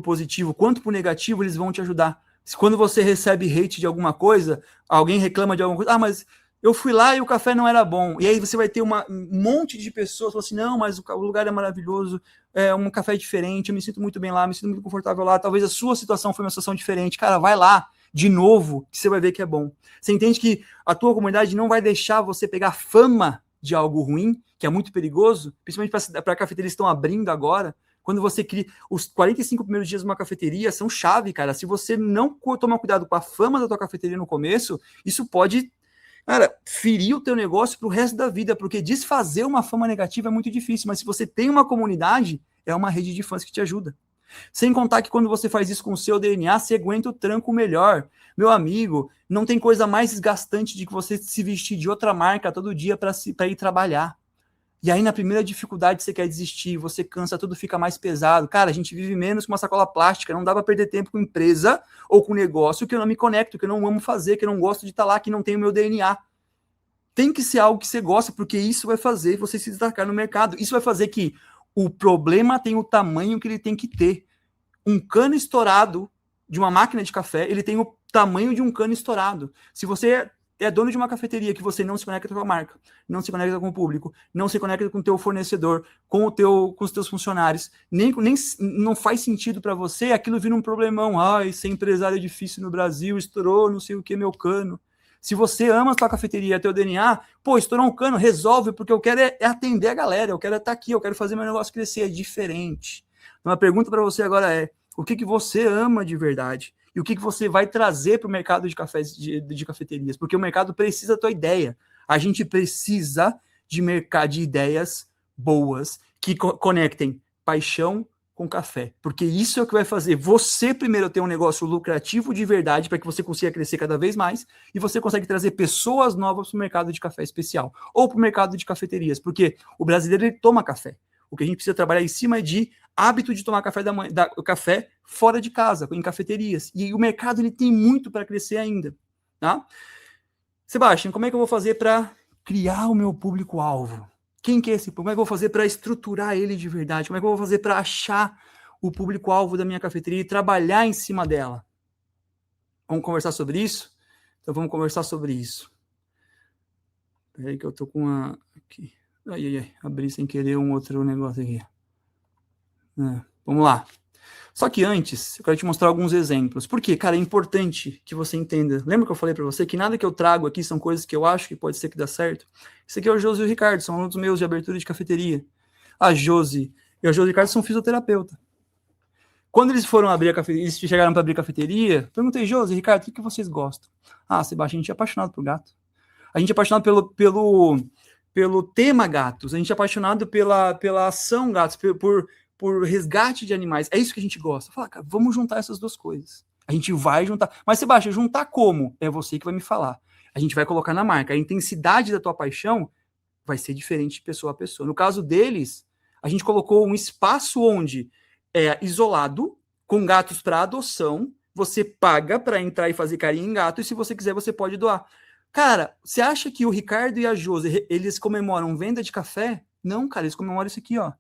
S1: positivo quanto pro negativo, eles vão te ajudar. Quando você recebe hate de alguma coisa, alguém reclama de alguma coisa, mas eu fui lá e o café não era bom. E aí você vai ter um monte de pessoas falando assim, não, mas o lugar é maravilhoso, é um café diferente, eu me sinto muito bem lá, me sinto muito confortável lá, talvez a sua situação foi uma situação diferente. Cara, vai lá de novo, que você vai ver que é bom. Você entende que a tua comunidade não vai deixar você pegar fama de algo ruim, que é muito perigoso, principalmente para cafeterias que estão abrindo agora. Quando você cria os 45 primeiros dias de uma cafeteria, são chave, cara. Se você não tomar cuidado com a fama da tua cafeteria no começo, isso pode, cara, ferir o teu negócio pro resto da vida, porque desfazer uma fama negativa é muito difícil, mas se você tem uma comunidade, é uma rede de fãs que te ajuda. Sem contar que quando você faz isso com o seu DNA, você aguenta o tranco melhor. Meu amigo, não tem coisa mais desgastante de que você se vestir de outra marca todo dia para ir trabalhar. E aí, na primeira dificuldade, você quer desistir, você cansa, tudo fica mais pesado. Cara, a gente vive menos com uma sacola plástica, não dá para perder tempo com empresa ou com negócio que eu não me conecto, que eu não amo fazer, que eu não gosto de estar lá, que não tem o meu DNA. Tem que ser algo que você gosta, porque isso vai fazer você se destacar no mercado. Isso vai fazer que o problema tem o tamanho que ele tem que ter. Um cano estourado de uma máquina de café, ele tem o tamanho de um cano estourado. Se você é dono de uma cafeteria que você não se conecta com a marca, não se conecta com o público, não se conecta com o teu fornecedor, com os teus funcionários, nem não faz sentido para você, aquilo vira um problemão. Ai, ser empresário é difícil no Brasil, estourou não sei o que meu cano. Se você ama a tua cafeteria, teu DNA, pô, estourou um cano, resolve, porque eu quero é atender a galera, eu quero estar aqui, eu quero fazer meu negócio crescer, é diferente. Então a pergunta para você agora é, o que você ama de verdade? E o que você vai trazer para o mercado de cafés, de cafeterias? Porque o mercado precisa da tua ideia. A gente precisa de mercado de ideias boas que conectem paixão com café. Porque isso é o que vai fazer você primeiro ter um negócio lucrativo de verdade para que você consiga crescer cada vez mais e você consegue trazer pessoas novas para o mercado de café especial ou para o mercado de cafeterias. Porque o brasileiro ele toma café. O que a gente precisa trabalhar em cima é de hábito de tomar café café fora de casa, em cafeterias. E o mercado ele tem muito para crescer ainda. Tá? Sebastião, como é que eu vou fazer para criar o meu público-alvo? Quem que é esse público? Como é que eu vou fazer para estruturar ele de verdade? Como é que eu vou fazer para achar o público-alvo da minha cafeteria e trabalhar em cima dela? Vamos conversar sobre isso? Então vamos conversar sobre isso. Peraí que eu tô com uma... Aqui. Ai, abri sem querer um outro negócio aqui. Vamos lá. Só que antes, eu quero te mostrar alguns exemplos. Por quê? Cara, é importante que você entenda. Lembra que eu falei para você que nada que eu trago aqui são coisas que eu acho que pode ser que dá certo? Isso aqui é o Josi e o Ricardo, são alunos meus de abertura de cafeteria. A Josi e o Ricardo são fisioterapeuta. Quando eles foram abrir a cafeteria, eles chegaram para abrir a cafeteria, perguntei, Josi e Ricardo, o que vocês gostam? Ah, Sebastião, a gente é apaixonado por gato. A gente é apaixonado pelo tema gatos, a gente é apaixonado pela ação gatos, por resgate de animais. É isso que a gente gosta. Fala, cara, vamos juntar essas duas coisas. A gente vai juntar. Mas, Sebastião, juntar como? É você que vai me falar. A gente vai colocar na marca. A intensidade da tua paixão vai ser diferente de pessoa a pessoa. No caso deles, a gente colocou um espaço onde é isolado, com gatos para adoção. Você paga para entrar e fazer carinho em gato, e se você quiser, você pode doar. Cara, você acha que o Ricardo e a Josi, eles comemoram venda de café? Não, cara, eles comemoram isso aqui, ó.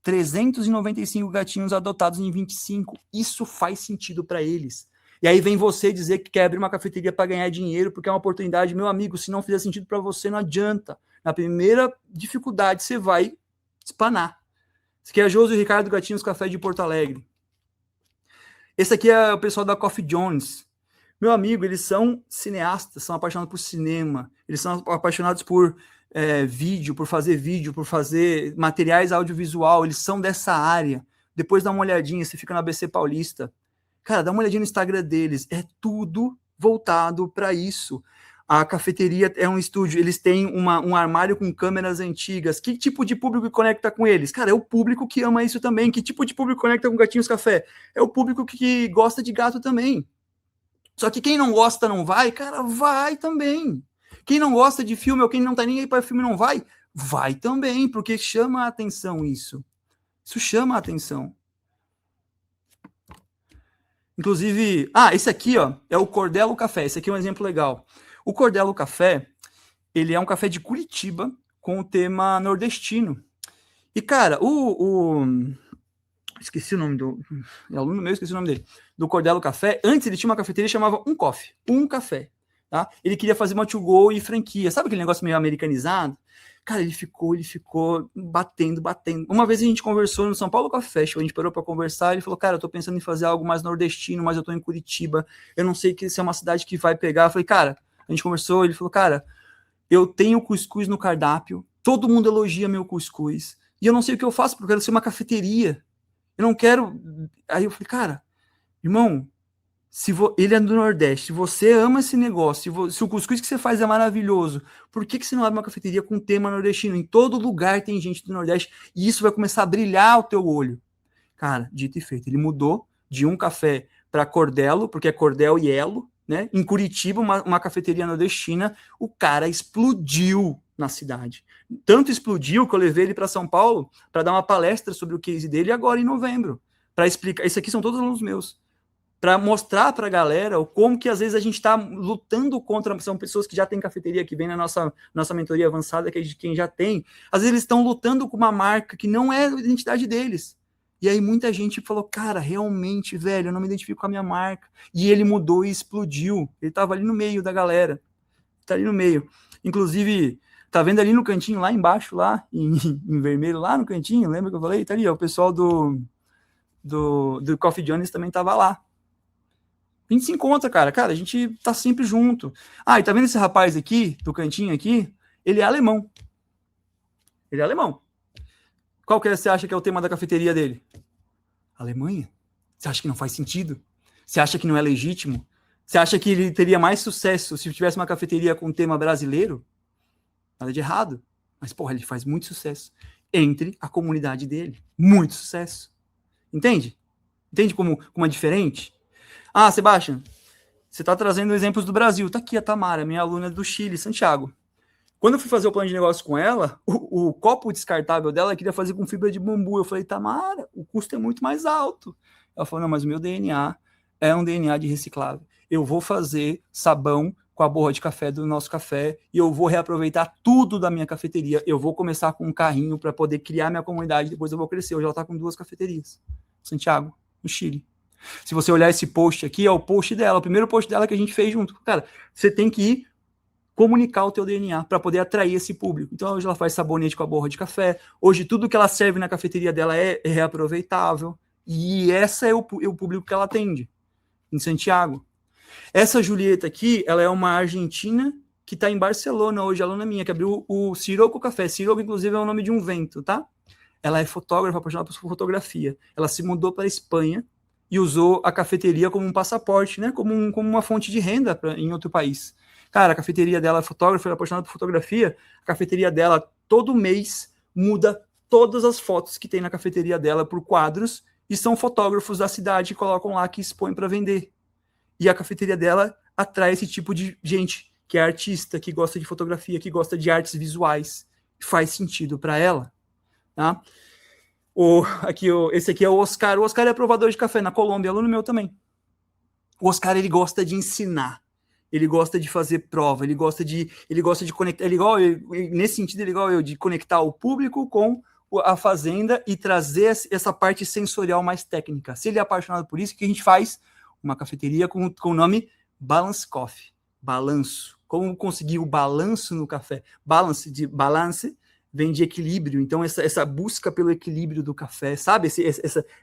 S1: 395 gatinhos adotados em 25. Isso faz sentido para eles. E aí vem você dizer que quer abrir uma cafeteria para ganhar dinheiro, porque é uma oportunidade. Meu amigo, se não fizer sentido para você, não adianta. Na primeira dificuldade, você vai espanar. Esse aqui é a Josi e o Ricardo Gatinhos Café de Porto Alegre. Esse aqui é o pessoal da Coffee Jones. Meu amigo, eles são cineastas, são apaixonados por cinema, eles são apaixonados por vídeo, por fazer materiais audiovisual, eles são dessa área. Depois dá uma olhadinha, você fica na ABC Paulista. Cara, dá uma olhadinha no Instagram deles, é tudo voltado para isso. A cafeteria é um estúdio, eles têm um armário com câmeras antigas. Que tipo de público conecta com eles? Cara, é o público que ama isso também. Que tipo de público conecta com Gatinhos Café? É o público que gosta de gato também. Só que quem não gosta não vai, cara, vai também. Quem não gosta de filme ou quem não tá nem aí para filme não vai, vai também, porque chama a atenção isso. Isso chama a atenção. Inclusive, esse aqui, ó, é o Cordelo Café. Esse aqui é um exemplo legal. O Cordelo Café, ele é um café de Curitiba com o tema nordestino. E, cara, esqueci o nome do aluno meu, esqueci o nome dele, do Cordelo Café. Antes ele tinha uma cafeteria que chamava Um Café, tá? Ele queria fazer uma to-go e franquia. Sabe aquele negócio meio americanizado? Cara, ele ficou batendo. Uma vez a gente conversou no São Paulo Coffee Festival, a gente parou para conversar, ele falou, cara, eu tô pensando em fazer algo mais nordestino, mas eu tô em Curitiba, eu não sei se é uma cidade que vai pegar. Eu falei, cara, a gente conversou, ele falou, cara, eu tenho cuscuz no cardápio, todo mundo elogia meu cuscuz, e eu não sei o que eu faço, porque eu quero ser uma cafeteria. Eu não quero. Aí eu falei, cara, irmão, ele é do Nordeste, se você ama esse negócio, se o cuscuz que você faz é maravilhoso, por que você não abre uma cafeteria com tema nordestino? Em todo lugar tem gente do Nordeste e isso vai começar a brilhar o teu olho. Cara, dito e feito, ele mudou de Um Café para Cordelo, porque é Cordel e Elo, né? Em Curitiba, uma cafeteria nordestina, o cara explodiu na cidade. Tanto explodiu que eu levei ele para São Paulo para dar uma palestra sobre o case dele agora em novembro, para explicar. Isso aqui são todos alunos meus, para mostrar para a galera como que às vezes a gente está lutando contra, são pessoas que já têm cafeteria, que vem na nossa mentoria avançada, que é de quem já tem, às vezes eles estão lutando com uma marca que não é a identidade deles. E aí muita gente falou, cara, realmente, velho, eu não me identifico com a minha marca. E ele mudou e explodiu. Ele estava ali no meio da galera. Tá ali no meio. Inclusive, tá vendo ali no cantinho, lá embaixo, lá, em vermelho, lá no cantinho, lembra que eu falei? Tá ali, ó, o pessoal do Coffee Jones também tava lá. A gente se encontra, cara. Cara, a gente tá sempre junto. E tá vendo esse rapaz aqui, do cantinho aqui? Ele é alemão. Ele é alemão. Qual que você acha que é o tema da cafeteria dele? Alemanha? Você acha que não faz sentido? Você acha que não é legítimo? Você acha que ele teria mais sucesso se tivesse uma cafeteria com tema brasileiro? Nada de errado. Mas, porra, ele faz muito sucesso entre a comunidade dele. Muito sucesso. Entende? Entende como é diferente? Sebastião, você está trazendo exemplos do Brasil. Tá aqui a Tamara, minha aluna do Chile, Santiago. Quando eu fui fazer o plano de negócio com ela, o copo descartável dela queria fazer com fibra de bambu. Eu falei, Tamara, o custo é muito mais alto. Ela falou, não, mas o meu DNA é um DNA de reciclável. Eu vou fazer sabão com a borra de café do nosso café e eu vou reaproveitar tudo da minha cafeteria. Eu vou começar com um carrinho para poder criar minha comunidade, depois eu vou crescer. Hoje ela está com 2 cafeterias. Santiago, no Chile. Se você olhar esse post aqui, é o post dela, o primeiro post dela que a gente fez junto. Cara, você tem que ir comunicar o teu DNA para poder atrair esse público. Então, hoje ela faz sabonete com a borra de café. Hoje, tudo que ela serve na cafeteria dela é reaproveitável. E esse é o público que ela atende, em Santiago. Essa Julieta aqui, ela é uma argentina que está em Barcelona hoje, aluna minha, que abriu o Siroco Café. Siroco, inclusive, é o nome de um vento, tá? Ela é fotógrafa, apaixonada por fotografia. Ela se mudou para a Espanha e usou a cafeteria como um passaporte, né? Como uma fonte de renda em outro país. Cara, a cafeteria dela é fotógrafa, ela é apaixonada por fotografia. A cafeteria dela, todo mês, muda todas as fotos que tem na cafeteria dela por quadros e são fotógrafos da cidade que colocam lá, que expõem para vender. E a cafeteria dela atrai esse tipo de gente, que é artista, que gosta de fotografia, que gosta de artes visuais. Faz sentido para ela, tá? Esse aqui é o Oscar. O Oscar é provador de café na Colômbia, aluno meu também. O Oscar, ele gosta de ensinar. ele gosta de fazer prova, ele gosta de conectar, nesse sentido, ele igual eu, de conectar o público com a fazenda e trazer essa parte sensorial mais técnica. Se ele é apaixonado por isso, o que a gente faz? Uma cafeteria com o nome Balance Coffee. Balanço. Como conseguir o balanço no café? Balance vem de equilíbrio. Então, essa busca pelo equilíbrio do café, sabe?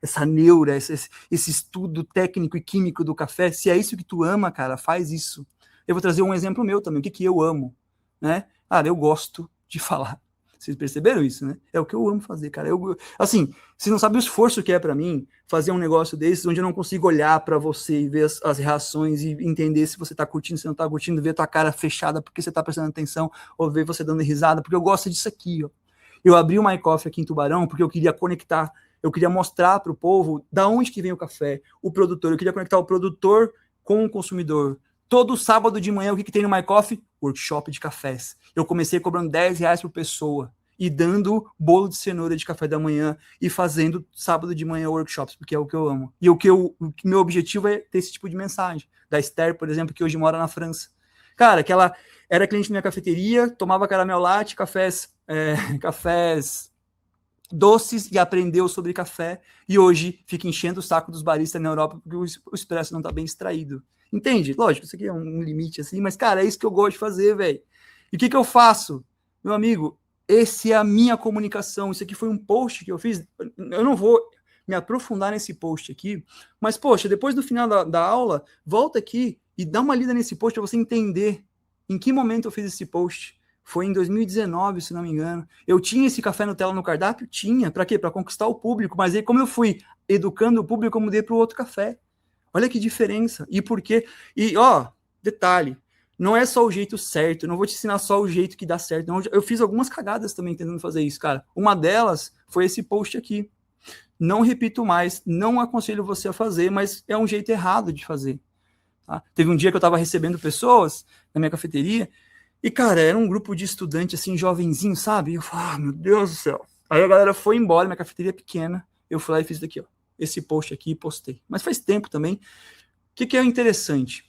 S1: Essa neura, esse estudo técnico e químico do café. Se é isso que tu ama, cara, faz isso. Eu vou trazer um exemplo meu também. O que eu amo? Né? Cara, eu gosto de falar. Vocês perceberam isso, né? É o que eu amo fazer, cara. Assim, você não sabe o esforço que é para mim fazer um negócio desses, onde eu não consigo olhar para você e ver as reações e entender se você tá curtindo, se não tá curtindo, ver tua cara fechada porque você tá prestando atenção, ou ver você dando risada, porque eu gosto disso aqui, ó. Eu abri o My Coffee aqui em Tubarão porque eu queria conectar, eu queria mostrar para o povo da onde que vem o café, o produtor, eu queria conectar o produtor com o consumidor. Todo sábado de manhã, o que tem no My Coffee? Workshop de cafés. Eu comecei cobrando R$10 por pessoa e dando bolo de cenoura de café da manhã e fazendo sábado de manhã workshops, porque é o que eu amo. E meu objetivo é ter esse tipo de mensagem. Da Esther, por exemplo, que hoje mora na França. Cara, que ela era cliente da minha cafeteria, tomava caramel latte, cafés doces e aprendeu sobre café e hoje fica enchendo o saco dos baristas na Europa porque o expresso não tá bem extraído. Entende? Lógico, isso aqui é um limite assim, mas, cara, é isso que eu gosto de fazer, velho. E o que eu faço? Meu amigo, essa é a minha comunicação. Isso aqui foi um post que eu fiz. Eu não vou me aprofundar nesse post aqui, mas, poxa, depois do final da aula, volta aqui e dá uma lida nesse post para você entender em que momento eu fiz esse post. Foi em 2019, se não me engano. Eu tinha esse café Nutella no cardápio? Tinha. Para quê? Para conquistar o público. Mas aí, como eu fui educando o público, eu mudei para o outro café. Olha que diferença. E por quê? E, ó, detalhe, não é só o jeito certo, não vou te ensinar só o jeito que dá certo. Não, eu fiz algumas cagadas também tentando fazer isso, cara. Uma delas foi esse post aqui. Não repito mais, não aconselho você a fazer, mas é um jeito errado de fazer. Tá? Teve um dia que eu estava recebendo pessoas na minha cafeteria e, cara, era um grupo de estudantes, assim, jovenzinho, sabe? E eu falei, meu Deus do céu. Aí a galera foi embora, minha cafeteria é pequena, eu fui lá e fiz daqui, ó. Esse post aqui e postei. Mas faz tempo também. O que é interessante?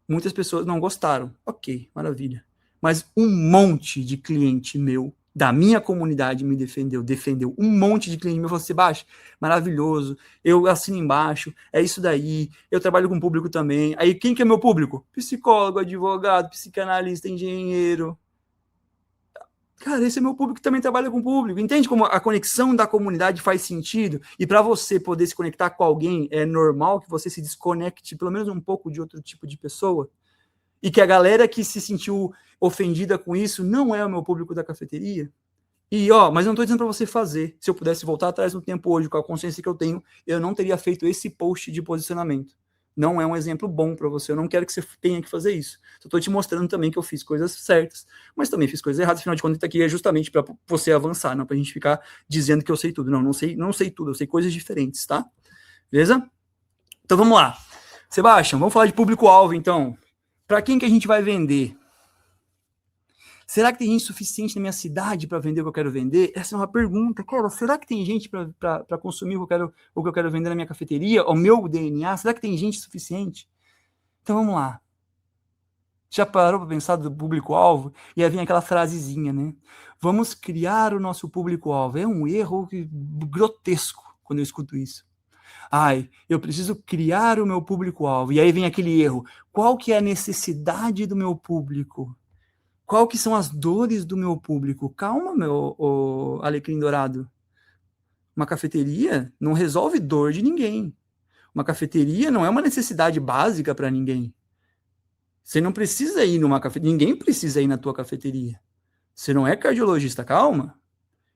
S1: Muitas pessoas não gostaram. Ok, maravilha. Mas um monte de cliente meu, da minha comunidade, me defendeu. Um monte de cliente meu falou, Sebastião, maravilhoso, eu assino embaixo, é isso daí, eu trabalho com público também. Aí quem que é meu público? Psicólogo, advogado, psicanalista, engenheiro. Cara, esse é meu público que também trabalha com público. Entende como a conexão da comunidade faz sentido? E para você poder se conectar com alguém, é normal que você se desconecte pelo menos um pouco de outro tipo de pessoa? E que a galera que se sentiu ofendida com isso não é o meu público da cafeteria? E, ó, mas eu não estou dizendo para você fazer. Se eu pudesse voltar atrás no tempo hoje, com a consciência que eu tenho, eu não teria feito esse post de posicionamento. Não é um exemplo bom para você. Eu não quero que você tenha que fazer isso. Eu estou te mostrando também que eu fiz coisas certas, mas também fiz coisas erradas. Afinal de contas, isso aqui é justamente para você avançar, não para a gente ficar dizendo que eu sei tudo. Não sei tudo. Eu sei coisas diferentes, tá? Beleza? Então vamos lá. Sebastião, vamos falar de público-alvo, então. Para quem que a gente vai vender? Será que tem gente suficiente na minha cidade para vender o que eu quero vender? Essa é uma pergunta, cara. Será que tem gente para consumir o que eu quero vender na minha cafeteria? O meu DNA? Será que tem gente suficiente? Então vamos lá. Já parou para pensar do público-alvo? E aí vem aquela frasezinha, né? Vamos criar o nosso público-alvo. É um erro grotesco quando eu escuto isso. Ai, eu preciso criar o meu público-alvo. E aí vem aquele erro. Qual que é a necessidade do meu público? Qual que são as dores do meu público? Calma, meu alecrim dourado. Uma cafeteria não resolve dor de ninguém. Uma cafeteria não é uma necessidade básica para ninguém. Você não precisa ir numa cafeteria. Ninguém precisa ir na tua cafeteria. Você não é cardiologista, calma.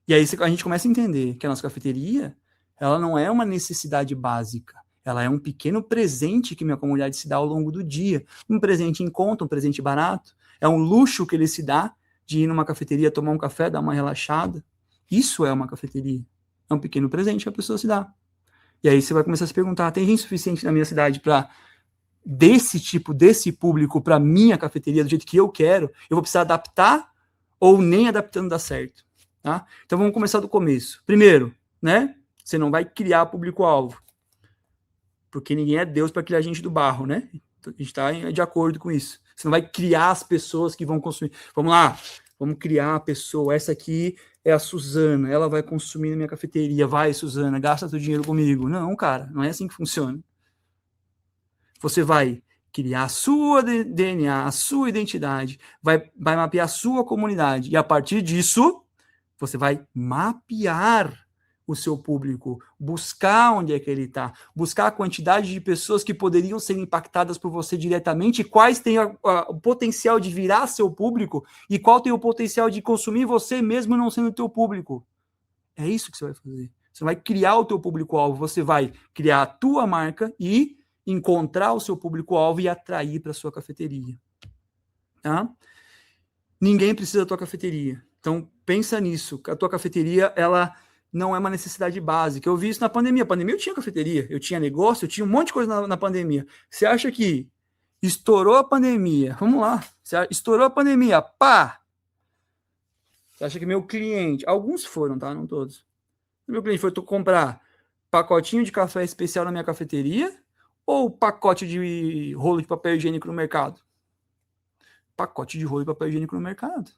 S1: E aí a gente começa a entender que a nossa cafeteria, ela não é uma necessidade básica. Ela é um pequeno presente que minha comunidade se dá ao longo do dia. Um presente em conta, um presente barato. É um luxo que ele se dá de ir numa cafeteria, tomar um café, dar uma relaxada. Isso é uma cafeteria. É um pequeno presente que a pessoa se dá. E aí você vai começar a se perguntar, tem gente suficiente na minha cidade para desse público para minha cafeteria, do jeito que eu quero? Eu vou precisar adaptar ou nem adaptando dá certo? Tá? Então vamos começar do começo. Primeiro, né? Você não vai criar público-alvo. Porque ninguém é Deus para criar gente do barro, né? A gente está de acordo com isso. Você não vai criar as pessoas que vão consumir. Vamos lá, vamos criar a pessoa. Essa aqui é a Suzana, ela vai consumir na minha cafeteria. Vai, Suzana, gasta teu dinheiro comigo. Não, cara, não é assim que funciona. Você vai criar a sua DNA, a sua identidade, vai mapear a sua comunidade. E a partir disso, você vai mapear o seu público, buscar onde é que ele está, buscar a quantidade de pessoas que poderiam ser impactadas por você diretamente, quais têm o potencial de virar seu público e qual tem o potencial de consumir você mesmo não sendo teu público. É isso que você vai fazer. Você vai criar o teu público-alvo, você vai criar a tua marca e encontrar o seu público-alvo e atrair para a sua cafeteria. Tá? Ninguém precisa da tua cafeteria. Então, pensa nisso. A tua cafeteria, ela não é uma necessidade básica. Eu vi isso na pandemia. A pandemia eu tinha cafeteria, eu tinha negócio, eu tinha um monte de coisa na pandemia. Você acha que estourou a pandemia? Vamos lá. Estourou a pandemia, pá! Você acha que meu cliente... Alguns foram, tá? Não todos. Meu cliente foi comprar pacotinho de café especial na minha cafeteria ou pacote de rolo de papel higiênico no mercado? Pacote de rolo de papel higiênico no mercado.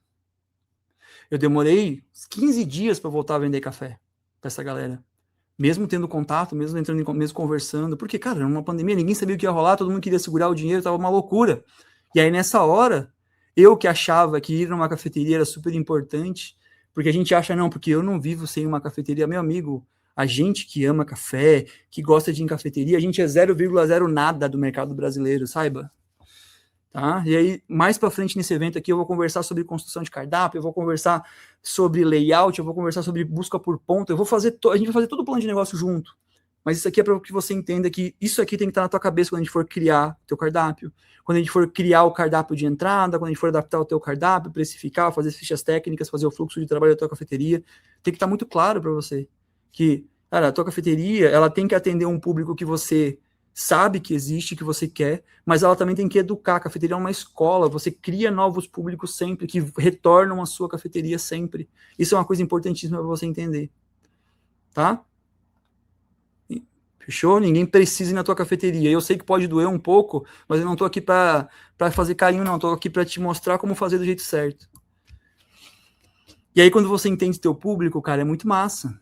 S1: Eu demorei 15 dias para voltar a vender café para essa galera. Mesmo tendo contato, mesmo entrando, mesmo conversando. Porque, cara, era uma pandemia, ninguém sabia o que ia rolar, todo mundo queria segurar o dinheiro, tava uma loucura. E aí, nessa hora, eu que achava que ir numa cafeteria era super importante, porque a gente acha, não, porque eu não vivo sem uma cafeteria. Meu amigo, a gente que ama café, que gosta de ir em cafeteria, a gente é 0,0 nada do mercado brasileiro, saiba. Tá? E aí, mais para frente nesse evento aqui, eu vou conversar sobre construção de cardápio, eu vou conversar sobre layout, eu vou conversar sobre busca por ponto, a gente vai fazer todo o plano de negócio junto. Mas isso aqui é para que você entenda que isso aqui tem que estar na tua cabeça quando a gente for criar o teu cardápio, quando a gente for criar o cardápio de entrada, quando a gente for adaptar o teu cardápio, precificar, fazer as fichas técnicas, fazer o fluxo de trabalho da tua cafeteria. Tem que estar muito claro para você que, cara, a tua cafeteria, ela tem que atender um público que você sabe que existe, que você quer, mas ela também tem que educar. A cafeteria é uma escola, você cria novos públicos sempre, que retornam à sua cafeteria sempre. Isso é uma coisa importantíssima para você entender. Tá? Fechou? Ninguém precisa ir na tua cafeteria. Eu sei que pode doer um pouco, mas eu não tô aqui para fazer carinho, não. Tô aqui para te mostrar como fazer do jeito certo. E aí, quando você entende teu público, cara, é muito massa.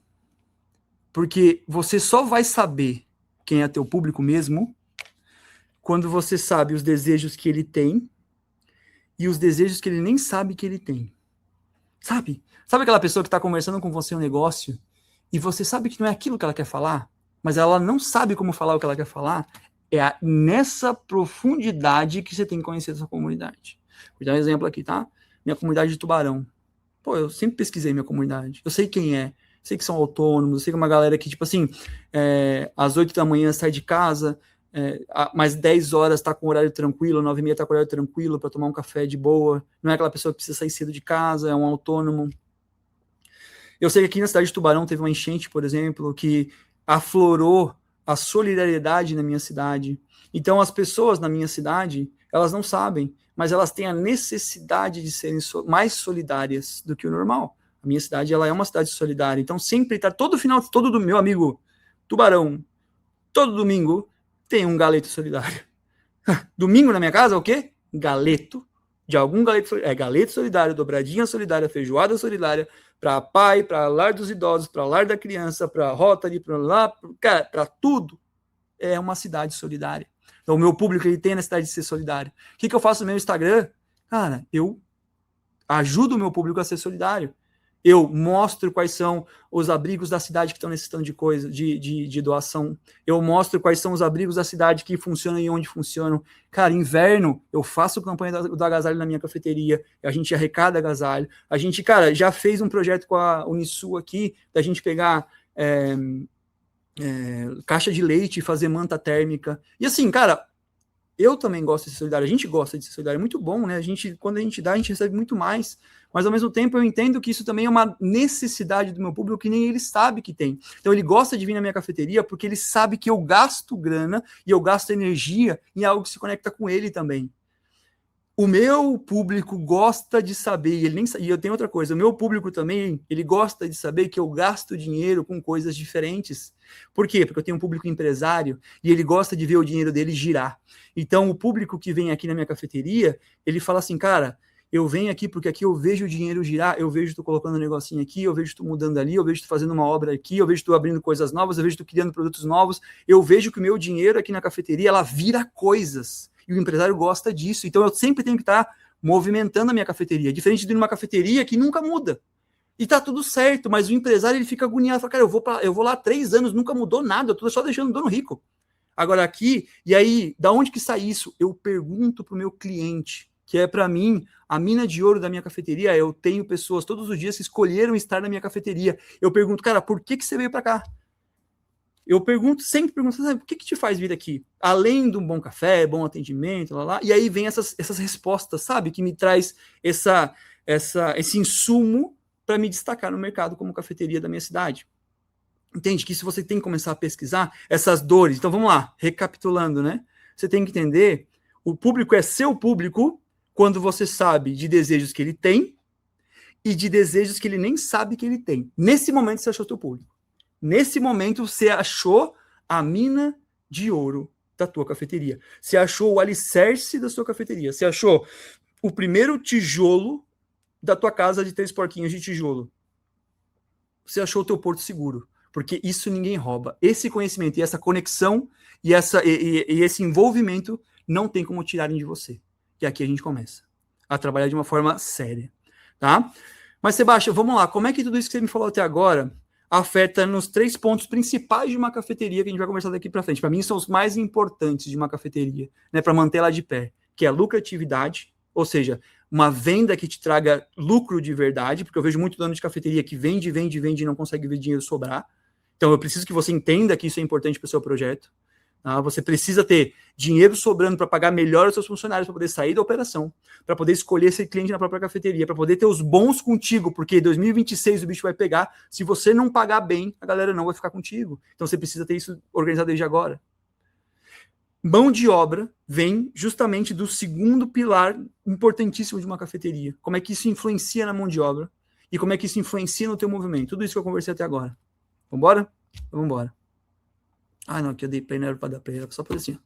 S1: Porque você só vai saber quem é teu público mesmo quando você sabe os desejos que ele tem e os desejos que ele nem sabe que ele tem. Sabe? Sabe aquela pessoa que está conversando com você um negócio e você sabe que não é aquilo que ela quer falar, mas ela não sabe como falar o que ela quer falar? É nessa profundidade que você tem que conhecer essa comunidade. Vou dar um exemplo aqui, tá? Minha comunidade de Tubarão. Pô, eu sempre pesquisei minha comunidade. Eu sei quem é. Sei que são autônomos, eu sei que é uma galera que, tipo assim, às 8 da manhã sai de casa, mais 10 horas tá com horário tranquilo, 9h30 tá com horário tranquilo para tomar um café de boa. Não é aquela pessoa que precisa sair cedo de casa, é um autônomo. Eu sei que aqui na cidade de Tubarão teve uma enchente, por exemplo, que aflorou a solidariedade na minha cidade. Então, as pessoas na minha cidade, elas não sabem, mas elas têm a necessidade de serem mais solidárias do que o normal. A minha cidade, ela é uma cidade solidária. Então, sempre tá todo do meu amigo Tubarão, todo domingo tem um galeto solidário. Domingo na minha casa, o quê? Galeto. De algum galeto solidário. É galeto solidário, dobradinha solidária, feijoada solidária, para pai, para lar dos idosos, para lar da criança, para Rotary, para lá, cara, para tudo. É uma cidade solidária. Então, o meu público, ele tem a necessidade de ser solidário. O que eu faço no meu Instagram? Cara, eu ajudo o meu público a ser solidário. Eu mostro quais são os abrigos da cidade que estão necessitando de coisa, de doação. Eu mostro quais são os abrigos da cidade que funcionam e onde funcionam. Cara, inverno, eu faço campanha do agasalho na minha cafeteria, a gente arrecada agasalho. A gente, cara, já fez um projeto com a Unisul aqui, da gente pegar caixa de leite e fazer manta térmica. E assim, cara, eu também gosto de ser solidário, a gente gosta de ser solidário, é muito bom, né? Quando a gente dá, a gente recebe muito mais. Mas, ao mesmo tempo, eu entendo que isso também é uma necessidade do meu público que nem ele sabe que tem. Então, ele gosta de vir na minha cafeteria porque ele sabe que eu gasto grana e eu gasto energia em algo que se conecta com ele também. O meu público gosta de saber, e eu tenho outra coisa, o meu público também, ele gosta de saber que eu gasto dinheiro com coisas diferentes. Por quê? Porque eu tenho um público empresário e ele gosta de ver o dinheiro dele girar. Então, o público que vem aqui na minha cafeteria, ele fala assim, cara, eu venho aqui porque aqui eu vejo o dinheiro girar, eu vejo tu colocando um negocinho aqui, eu vejo tu mudando ali, eu vejo tu fazendo uma obra aqui, eu vejo tu abrindo coisas novas, eu vejo tu criando produtos novos, eu vejo que o meu dinheiro aqui na cafeteria, ela vira coisas. E o empresário gosta disso. Então, eu sempre tenho que estar movimentando a minha cafeteria. Diferente de uma cafeteria que nunca muda. E tá tudo certo, mas o empresário ele fica agoniado. Fala, cara, eu vou lá há 3 anos, nunca mudou nada, eu tô só deixando o dono rico. Agora aqui, e aí, da onde que sai isso? Eu pergunto pro meu cliente, que é para mim, a mina de ouro da minha cafeteria, eu tenho pessoas todos os dias que escolheram estar na minha cafeteria. Eu pergunto, cara, por que você veio para cá? Eu sempre pergunto, o que te faz vir aqui? Além de um bom café, bom atendimento, e aí vem essas respostas, sabe? Que me traz esse insumo para me destacar no mercado como cafeteria da minha cidade. Entende? Que isso você tem que começar a pesquisar essas dores. Então vamos lá, recapitulando, né? Você tem que entender, o público é seu público quando você sabe de desejos que ele tem e de desejos que ele nem sabe que ele tem. Nesse momento você achou seu público. Nesse momento, você achou a mina de ouro da tua cafeteria. Você achou o alicerce da sua cafeteria. Você achou o primeiro tijolo da tua casa de 3 porquinhos de tijolo. Você achou o teu porto seguro. Porque isso ninguém rouba. Esse conhecimento e essa conexão e esse envolvimento não tem como tirarem de você. E aqui a gente começa a trabalhar de uma forma séria. Tá? Mas, Sebastião, vamos lá. Como é que tudo isso que você me falou até agora afeta nos 3 pontos principais de uma cafeteria que a gente vai conversar daqui para frente? Para mim, são os mais importantes de uma cafeteria, né, para manter ela de pé, que é a lucratividade, ou seja, uma venda que te traga lucro de verdade, porque eu vejo muito dono de cafeteria que vende e não consegue ver dinheiro sobrar. Então, eu preciso que você entenda que isso é importante para o seu projeto. Tá? Você precisa ter dinheiro sobrando para pagar melhor os seus funcionários, para poder sair da operação, para poder escolher esse cliente na própria cafeteria, para poder ter os bons contigo, porque 2026 o bicho vai pegar. Se você não pagar bem, a galera não vai ficar contigo. Então você precisa ter isso organizado desde agora. Mão de obra vem justamente do segundo pilar importantíssimo de uma cafeteria. Como é que isso influencia na mão de obra e como é que isso influencia no teu movimento. Tudo isso que eu conversei até agora. Vambora? Então, vambora. Ah, não, que eu dei play, não era para dar play, era só por assim.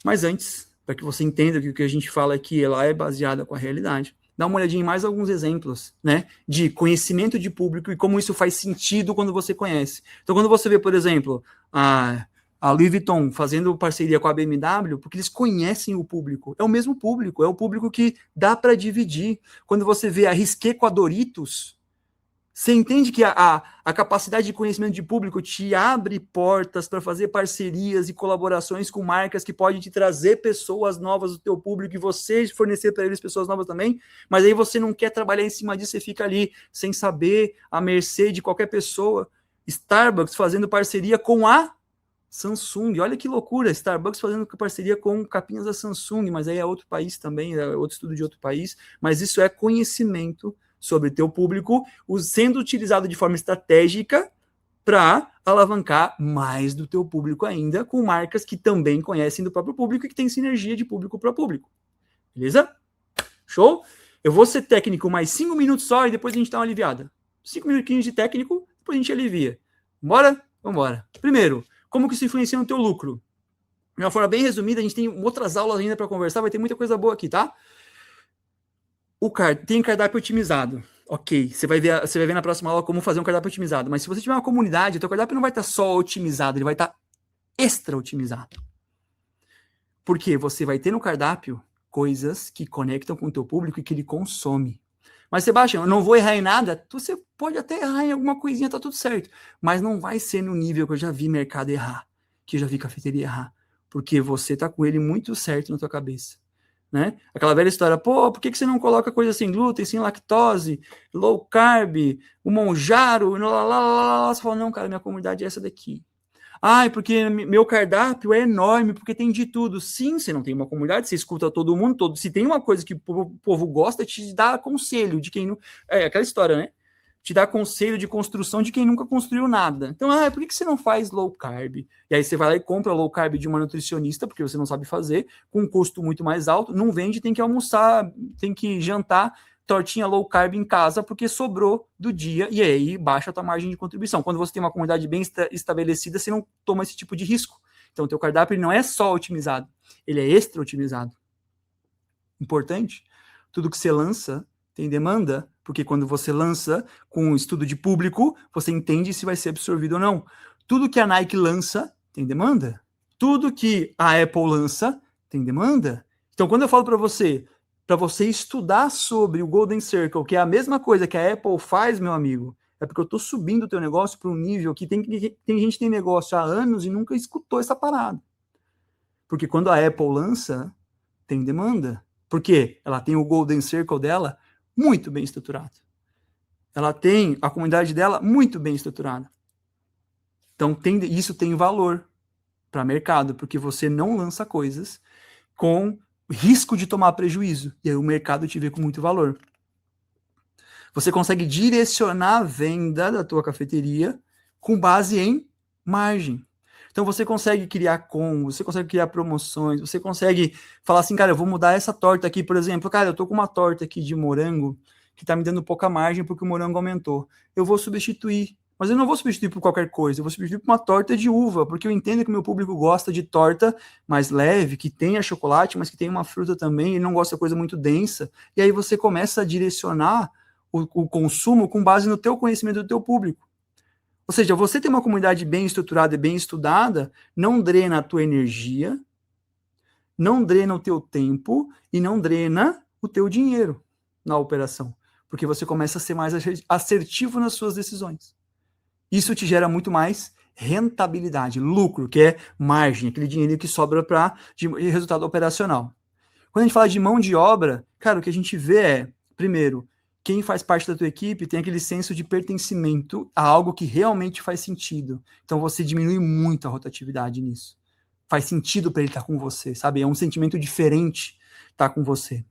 S1: Mas antes, para que você entenda que o que a gente fala aqui, ela é baseada com a realidade, dá uma olhadinha em mais alguns exemplos, né, de conhecimento de público e como isso faz sentido quando você conhece. Então, quando você vê, por exemplo, a Louis Vuitton fazendo parceria com a BMW, porque eles conhecem o público. É o mesmo público, é o público que dá para dividir. Quando você vê a Risqué com a Doritos, você entende que a capacidade de conhecimento de público te abre portas para fazer parcerias e colaborações com marcas que podem te trazer pessoas novas do teu público e você fornecer para eles pessoas novas também, mas aí você não quer trabalhar em cima disso, você fica ali sem saber, à mercê de qualquer pessoa. Starbucks fazendo parceria com a Samsung, olha que loucura, Starbucks fazendo parceria com capinhas da Samsung, mas aí é outro país também, é outro estudo de outro país, mas isso é conhecimento sobre teu público, sendo utilizado de forma estratégica para alavancar mais do teu público ainda, com marcas que também conhecem do próprio público e que tem sinergia de público para público. Beleza? Show? Eu vou ser técnico mais 5 minutos só e depois a gente dá uma aliviada. 5 minutinhos de técnico, depois a gente alivia. Bora? Vambora. Primeiro, como que isso influencia no teu lucro? De uma forma bem resumida, a gente tem outras aulas ainda para conversar, vai ter muita coisa boa aqui, tá? Tem cardápio otimizado. Ok, você vai ver na próxima aula como fazer um cardápio otimizado. Mas se você tiver uma comunidade, o teu cardápio não vai estar só otimizado, ele vai estar extra otimizado. Porque você vai ter no cardápio coisas que conectam com o teu público e que ele consome. Mas, Sebastião, eu não vou errar em nada. Você pode até errar em alguma coisinha, tá tudo certo. Mas não vai ser no nível que eu já vi mercado errar, que eu já vi cafeteria errar. Porque você tá com ele muito certo na tua cabeça. Né? Aquela velha história, pô, por que você não coloca coisa sem glúten, sem lactose, low carb, o Monjaro, você fala, não, cara, minha comunidade é essa daqui. Ai, porque meu cardápio é enorme, porque tem de tudo. Sim, você não tem uma comunidade, você escuta todo mundo, se tem uma coisa que o povo gosta, te dá conselho de quem não... É aquela história, né? te dá conselho de construção de quem nunca construiu nada. Então, por que você não faz low carb? E aí você vai lá e compra low carb de uma nutricionista, porque você não sabe fazer, com um custo muito mais alto, não vende, tem que almoçar, tem que jantar tortinha low carb em casa, porque sobrou do dia, e aí baixa a tua margem de contribuição. Quando você tem uma comunidade bem estabelecida, você não toma esse tipo de risco. Então, o teu cardápio ele não é só otimizado, ele é extra otimizado. Importante, tudo que você lança tem demanda, porque quando você lança com um estudo de público, você entende se vai ser absorvido ou não. Tudo que a Nike lança tem demanda. Tudo que a Apple lança tem demanda. Então, quando eu falo para você estudar sobre o Golden Circle, que é a mesma coisa que a Apple faz, meu amigo, é porque eu estou subindo o teu negócio para um nível que tem gente que tem negócio há anos e nunca escutou essa parada. Porque quando a Apple lança, tem demanda. Porque ela tem o Golden Circle dela muito bem estruturado. Ela tem a comunidade dela muito bem estruturada. Então, isso tem valor para o mercado, porque você não lança coisas com risco de tomar prejuízo. E aí o mercado te vê com muito valor. Você consegue direcionar a venda da tua cafeteria com base em margem. Então você consegue criar combos, você consegue criar promoções, você consegue falar assim, cara, eu vou mudar essa torta aqui, por exemplo, cara, eu tô com uma torta aqui de morango que tá me dando pouca margem porque o morango aumentou. Eu vou substituir, mas eu não vou substituir por qualquer coisa, eu vou substituir por uma torta de uva, porque eu entendo que o meu público gosta de torta mais leve, que tenha chocolate, mas que tenha uma fruta também, e não gosta de coisa muito densa. E aí você começa a direcionar o consumo com base no teu conhecimento do teu público. Ou seja, você ter uma comunidade bem estruturada e bem estudada não drena a tua energia, não drena o teu tempo e não drena o teu dinheiro na operação. Porque você começa a ser mais assertivo nas suas decisões. Isso te gera muito mais rentabilidade, lucro, que é margem, aquele dinheiro que sobra para resultado operacional. Quando a gente fala de mão de obra, cara, o que a gente vê é, primeiro, quem faz parte da tua equipe tem aquele senso de pertencimento a algo que realmente faz sentido. Então você diminui muito a rotatividade nisso. Faz sentido para ele estar com você, sabe? É um sentimento diferente estar com você.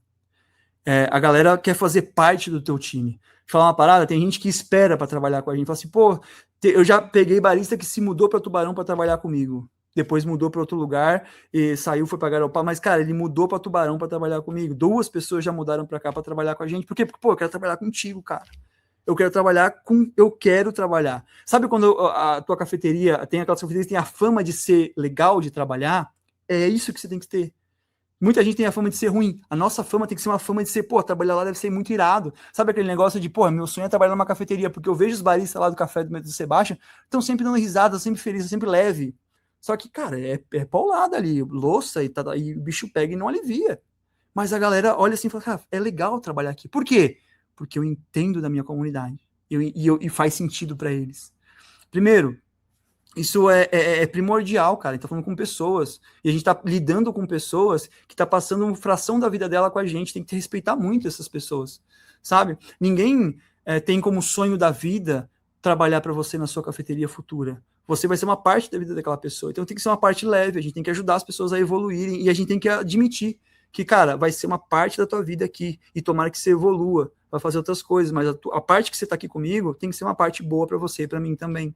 S1: A galera quer fazer parte do teu time. Falar uma parada, tem gente que espera para trabalhar com a gente. Fala assim, pô, eu já peguei barista que se mudou para Tubarão para trabalhar comigo. Depois mudou para outro lugar e saiu, foi para Garopaba, mas, cara, ele mudou para Tubarão para trabalhar comigo. 2 pessoas já mudaram para cá para trabalhar com a gente. Por quê? Porque, pô, eu quero trabalhar contigo, cara. Eu quero trabalhar. Sabe quando a tua cafeteria, tem aquelas cafeterias que tem a fama de ser legal de trabalhar? É isso que você tem que ter. Muita gente tem a fama de ser ruim. A nossa fama tem que ser uma fama de ser, pô, trabalhar lá deve ser muito irado. Sabe aquele negócio de, pô, meu sonho é trabalhar numa cafeteria, porque eu vejo os baristas lá do café do Sebastião, estão sempre dando risada, sempre felizes, sempre leve. Só que, cara, é paulada ali, louça e o bicho pega e não alivia. Mas a galera olha assim e fala, cara, é legal trabalhar aqui. Por quê? Porque eu entendo da minha comunidade e faz sentido para eles. Primeiro, isso é primordial, cara. A gente tá falando com pessoas e a gente tá lidando com pessoas que tá passando uma fração da vida dela com a gente. Tem que respeitar muito essas pessoas, sabe? Ninguém tem como sonho da vida trabalhar para você na sua cafeteria futura. Você vai ser uma parte da vida daquela pessoa. Então tem que ser uma parte leve. A gente tem que ajudar as pessoas a evoluírem e a gente tem que admitir que, cara, vai ser uma parte da tua vida aqui e tomara que você evolua, vai fazer outras coisas, mas a parte que você tá aqui comigo tem que ser uma parte boa para você e para mim também.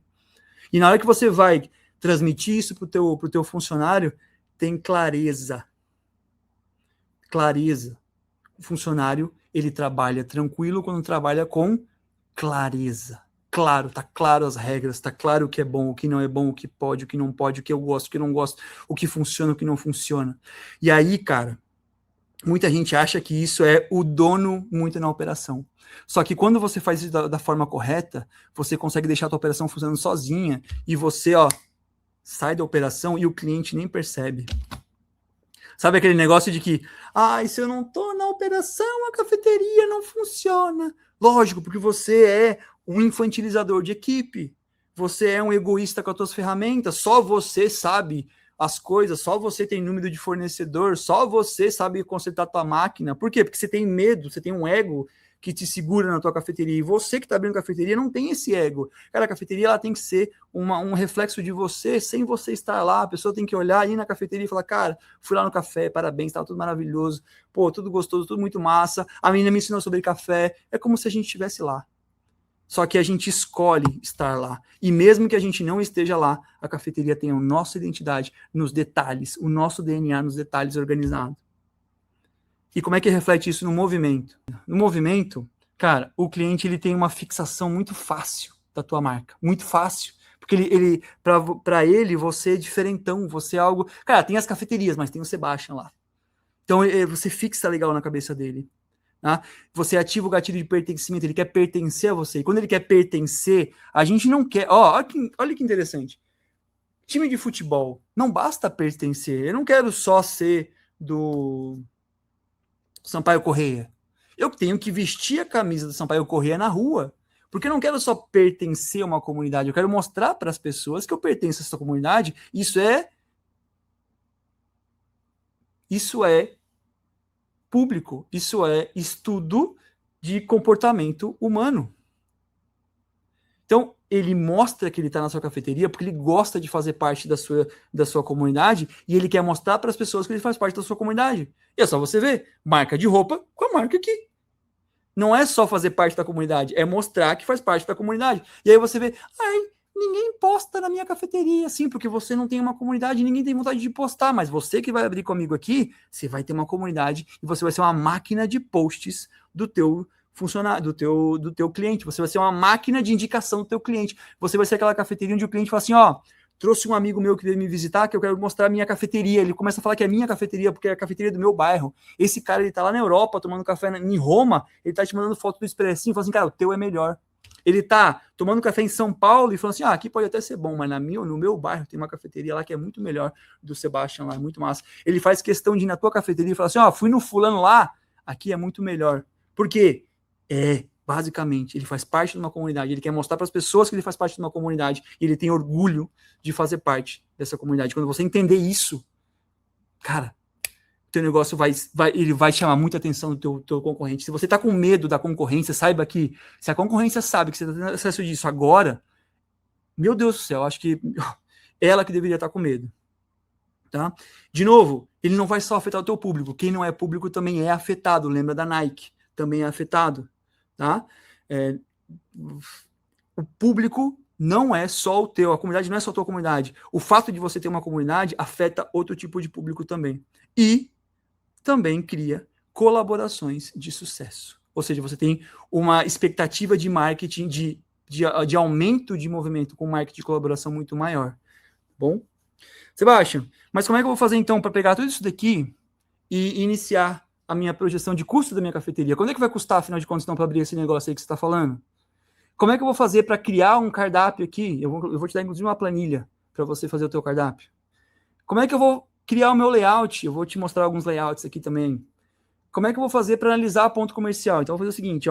S1: E na hora que você vai transmitir isso pro teu funcionário, tem clareza. Clareza. O funcionário, ele trabalha tranquilo quando trabalha com clareza. Claro, tá claro as regras, tá claro o que é bom, o que não é bom, o que pode, o que não pode, o que eu gosto, o que não gosto, o que funciona, o que não funciona. E aí, cara, muita gente acha que isso é o dono muito na operação. Só que quando você faz isso da forma correta, você consegue deixar a tua operação funcionando sozinha e você, sai da operação e o cliente nem percebe. Sabe aquele negócio de que, se eu não tô na operação, a cafeteria não funciona. Lógico, porque você é um infantilizador de equipe. Você é um egoísta com as tuas ferramentas. Só você sabe as coisas, só você tem número de fornecedor, só você sabe consertar a tua máquina. Por quê? Porque você tem medo, você tem um ego que te segura na tua cafeteria. E você que está abrindo cafeteria não tem esse ego. Cara, a cafeteria ela tem que ser um reflexo de você, sem você estar lá. A pessoa tem que olhar ali na cafeteria e falar, cara, fui lá no café, parabéns, estava tudo maravilhoso. Pô, tudo gostoso, tudo muito massa. A menina me ensinou sobre café. É como se a gente estivesse lá. Só que a gente escolhe estar lá. E mesmo que a gente não esteja lá, a cafeteria tem a nossa identidade nos detalhes, o nosso DNA nos detalhes organizados. E como é que reflete isso no movimento? No movimento, cara, o cliente ele tem uma fixação muito fácil da tua marca, muito fácil. Porque ele para ele, você é diferentão, você é algo... Cara, tem as cafeterias, mas tem o Sebastian lá. Então, você fixa legal na cabeça dele. Tá? Você ativa o gatilho de pertencimento, ele quer pertencer a você. E quando ele quer pertencer, a gente não quer... Olha que interessante. Time de futebol, não basta pertencer. Eu não quero só ser do Sampaio Corrêa. Eu tenho que vestir a camisa do Sampaio Corrêa na rua. Porque eu não quero só pertencer a uma comunidade, eu quero mostrar para as pessoas que eu pertenço a essa comunidade. Isso é público, isso é estudo de comportamento humano. Então, ele mostra que ele está na sua cafeteria porque ele gosta de fazer parte da sua comunidade e ele quer mostrar para as pessoas que ele faz parte da sua comunidade. E é só você ver, marca de roupa com a marca aqui. Não é só fazer parte da comunidade, é mostrar que faz parte da comunidade. E aí você vê, ninguém posta na minha cafeteria, assim, porque você não tem uma comunidade, ninguém tem vontade de postar, mas você que vai abrir comigo aqui, você vai ter uma comunidade e você vai ser uma máquina de posts do teu funcionário, do teu cliente, você vai ser uma máquina de indicação do teu cliente, você vai ser aquela cafeteria onde o cliente fala assim, trouxe um amigo meu que veio me visitar, que eu quero mostrar a minha cafeteria. Ele começa a falar que é minha cafeteria, porque é a cafeteria do meu bairro. Esse cara, ele tá lá na Europa, tomando café em Roma, ele tá te mandando foto do expressinho, falando assim, cara, o teu é melhor. Ele tá tomando café em São Paulo e falando assim, aqui pode até ser bom, mas no meu bairro tem uma cafeteria lá que é muito melhor do Sebastian lá, é muito massa. Ele faz questão de ir na tua cafeteria e falar assim, fui no fulano lá, aqui é muito melhor. Por quê? Basicamente, ele faz parte de uma comunidade, ele quer mostrar para as pessoas que ele faz parte de uma comunidade, e ele tem orgulho de fazer parte dessa comunidade. Quando você entender isso, cara, o teu negócio ele vai chamar muita atenção do teu concorrente. Se você está com medo da concorrência, saiba que se a concorrência sabe que você está tendo acesso disso agora, meu Deus do céu, acho que ela que deveria estar com medo. Tá? De novo, ele não vai só afetar o teu público, quem não é público também é afetado, lembra da Nike, também é afetado. Tá? O público não é só o teu, a comunidade não é só a tua comunidade. O fato de você ter uma comunidade afeta outro tipo de público também. E também cria colaborações de sucesso. Ou seja, você tem uma expectativa de marketing, de aumento de movimento com marketing de colaboração muito maior. Bom? Sebastião, mas como é que eu vou fazer então para pegar tudo isso daqui e iniciar a minha projeção de custo da minha cafeteria? Quanto é que vai custar, afinal de contas, então, para abrir esse negócio aí que você está falando? Como é que eu vou fazer para criar um cardápio aqui? Eu vou te dar, inclusive, uma planilha para você fazer o teu cardápio. Como é que eu vou criar o meu layout? Eu vou te mostrar alguns layouts aqui também. Como é que eu vou fazer para analisar a ponto comercial? Então, eu vou fazer o seguinte,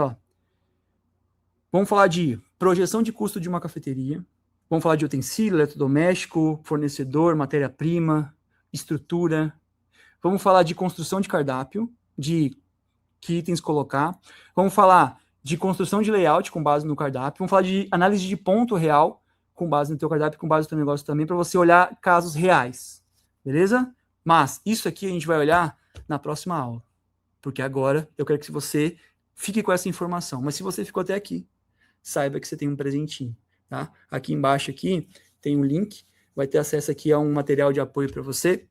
S1: Vamos falar de projeção de custo de uma cafeteria. Vamos falar de utensílio, eletrodoméstico, fornecedor, matéria-prima, estrutura. Vamos falar de construção de cardápio, de que itens colocar. Vamos falar de construção de layout com base no cardápio. Vamos falar de análise de ponto real com base no teu cardápio, com base no teu negócio também, para você olhar casos reais. Beleza? Mas isso aqui a gente vai olhar na próxima aula. Porque agora eu quero que você fique com essa informação. Mas se você ficou até aqui, saiba que você tem um presentinho. Tá? Aqui embaixo aqui tem um link. Vai ter acesso aqui a um material de apoio para você.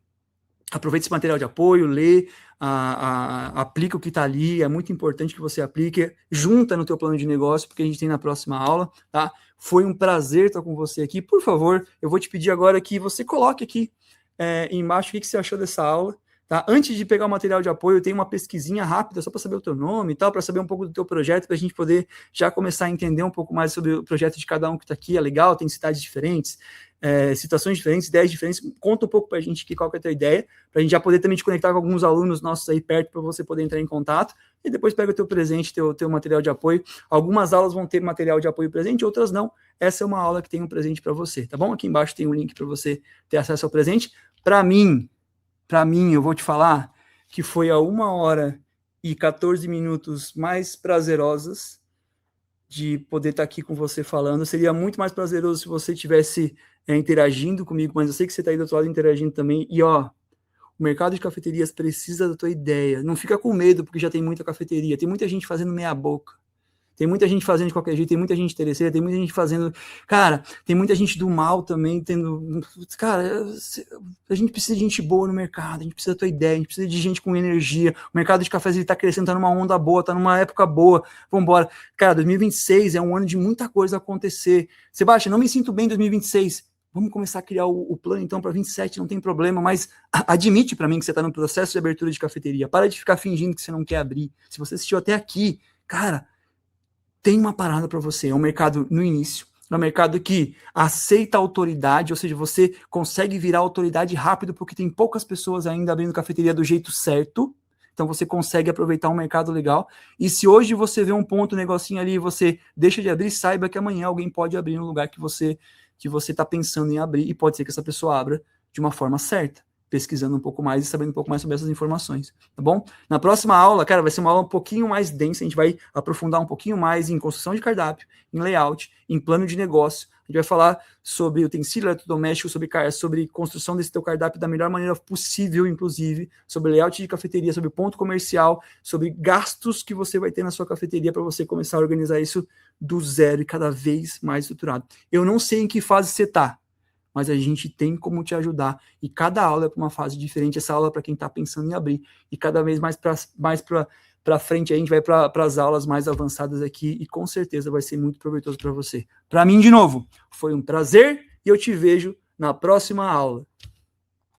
S1: Aproveite esse material de apoio, lê, aplica o que está ali, é muito importante que você aplique, junta no teu plano de negócio, porque a gente tem na próxima aula, tá? Foi um prazer estar com você aqui. Por favor, eu vou te pedir agora que você coloque aqui embaixo o que você achou dessa aula, tá? Antes de pegar o material de apoio, tem uma pesquisinha rápida, só para saber o teu nome e tal, para saber um pouco do teu projeto, para a gente poder já começar a entender um pouco mais sobre o projeto de cada um que está aqui. É legal, tem cidades diferentes, situações diferentes, ideias diferentes. Conta um pouco para a gente aqui qual que é a tua ideia, para a gente já poder também te conectar com alguns alunos nossos aí perto, para você poder entrar em contato, e depois pega o teu presente, teu material de apoio. Algumas aulas vão ter material de apoio presente, outras não. Essa é uma aula que tem um presente para você, tá bom? Aqui embaixo tem um link para você ter acesso ao presente. Para mim, eu vou te falar que foi a 1h e 14 minutos mais prazerosas de poder estar aqui com você falando. Seria muito mais prazeroso se você estivesse interagindo comigo, mas eu sei que você está aí do outro lado interagindo também. E, o mercado de cafeterias precisa da tua ideia. Não fica com medo, porque já tem muita cafeteria. Tem muita gente fazendo meia boca. Tem muita gente fazendo de qualquer jeito, tem muita gente interesseira, tem muita gente fazendo... Cara, tem muita gente do mal também, tendo... Cara, a gente precisa de gente boa no mercado, a gente precisa da tua ideia, a gente precisa de gente com energia. O mercado de cafés, ele tá crescendo, tá numa onda boa, tá numa época boa. Vambora. Cara, 2026 é um ano de muita coisa acontecer. Sebastião, não me sinto bem em 2026. Vamos começar a criar o plano, então, para 27, não tem problema, mas admite para mim que você está no processo de abertura de cafeteria. Para de ficar fingindo que você não quer abrir. Se você assistiu até aqui, cara, tem uma parada para você. É um mercado no início, é um mercado que aceita autoridade, ou seja, você consegue virar autoridade rápido porque tem poucas pessoas ainda abrindo cafeteria do jeito certo. Então você consegue aproveitar um mercado legal. E se hoje você vê um ponto, um negocinho ali, e você deixa de abrir, saiba que amanhã alguém pode abrir no lugar que você está pensando em abrir, e pode ser que essa pessoa abra de uma forma certa, pesquisando um pouco mais e sabendo um pouco mais sobre essas informações, tá bom? Na próxima aula, cara, vai ser uma aula um pouquinho mais densa, a gente vai aprofundar um pouquinho mais em construção de cardápio, em layout, em plano de negócio. A gente vai falar sobre utensílio eletrodoméstico, sobre construção desse teu cardápio da melhor maneira possível, inclusive, sobre layout de cafeteria, sobre ponto comercial, sobre gastos que você vai ter na sua cafeteria para você começar a organizar isso do zero e cada vez mais estruturado. Eu não sei em que fase você está, mas a gente tem como te ajudar. E cada aula é para uma fase diferente. Essa aula é para quem está pensando em abrir. E cada vez mais para frente a gente vai para as aulas mais avançadas aqui e com certeza vai ser muito proveitoso para você. Para mim, de novo, foi um prazer e eu te vejo na próxima aula.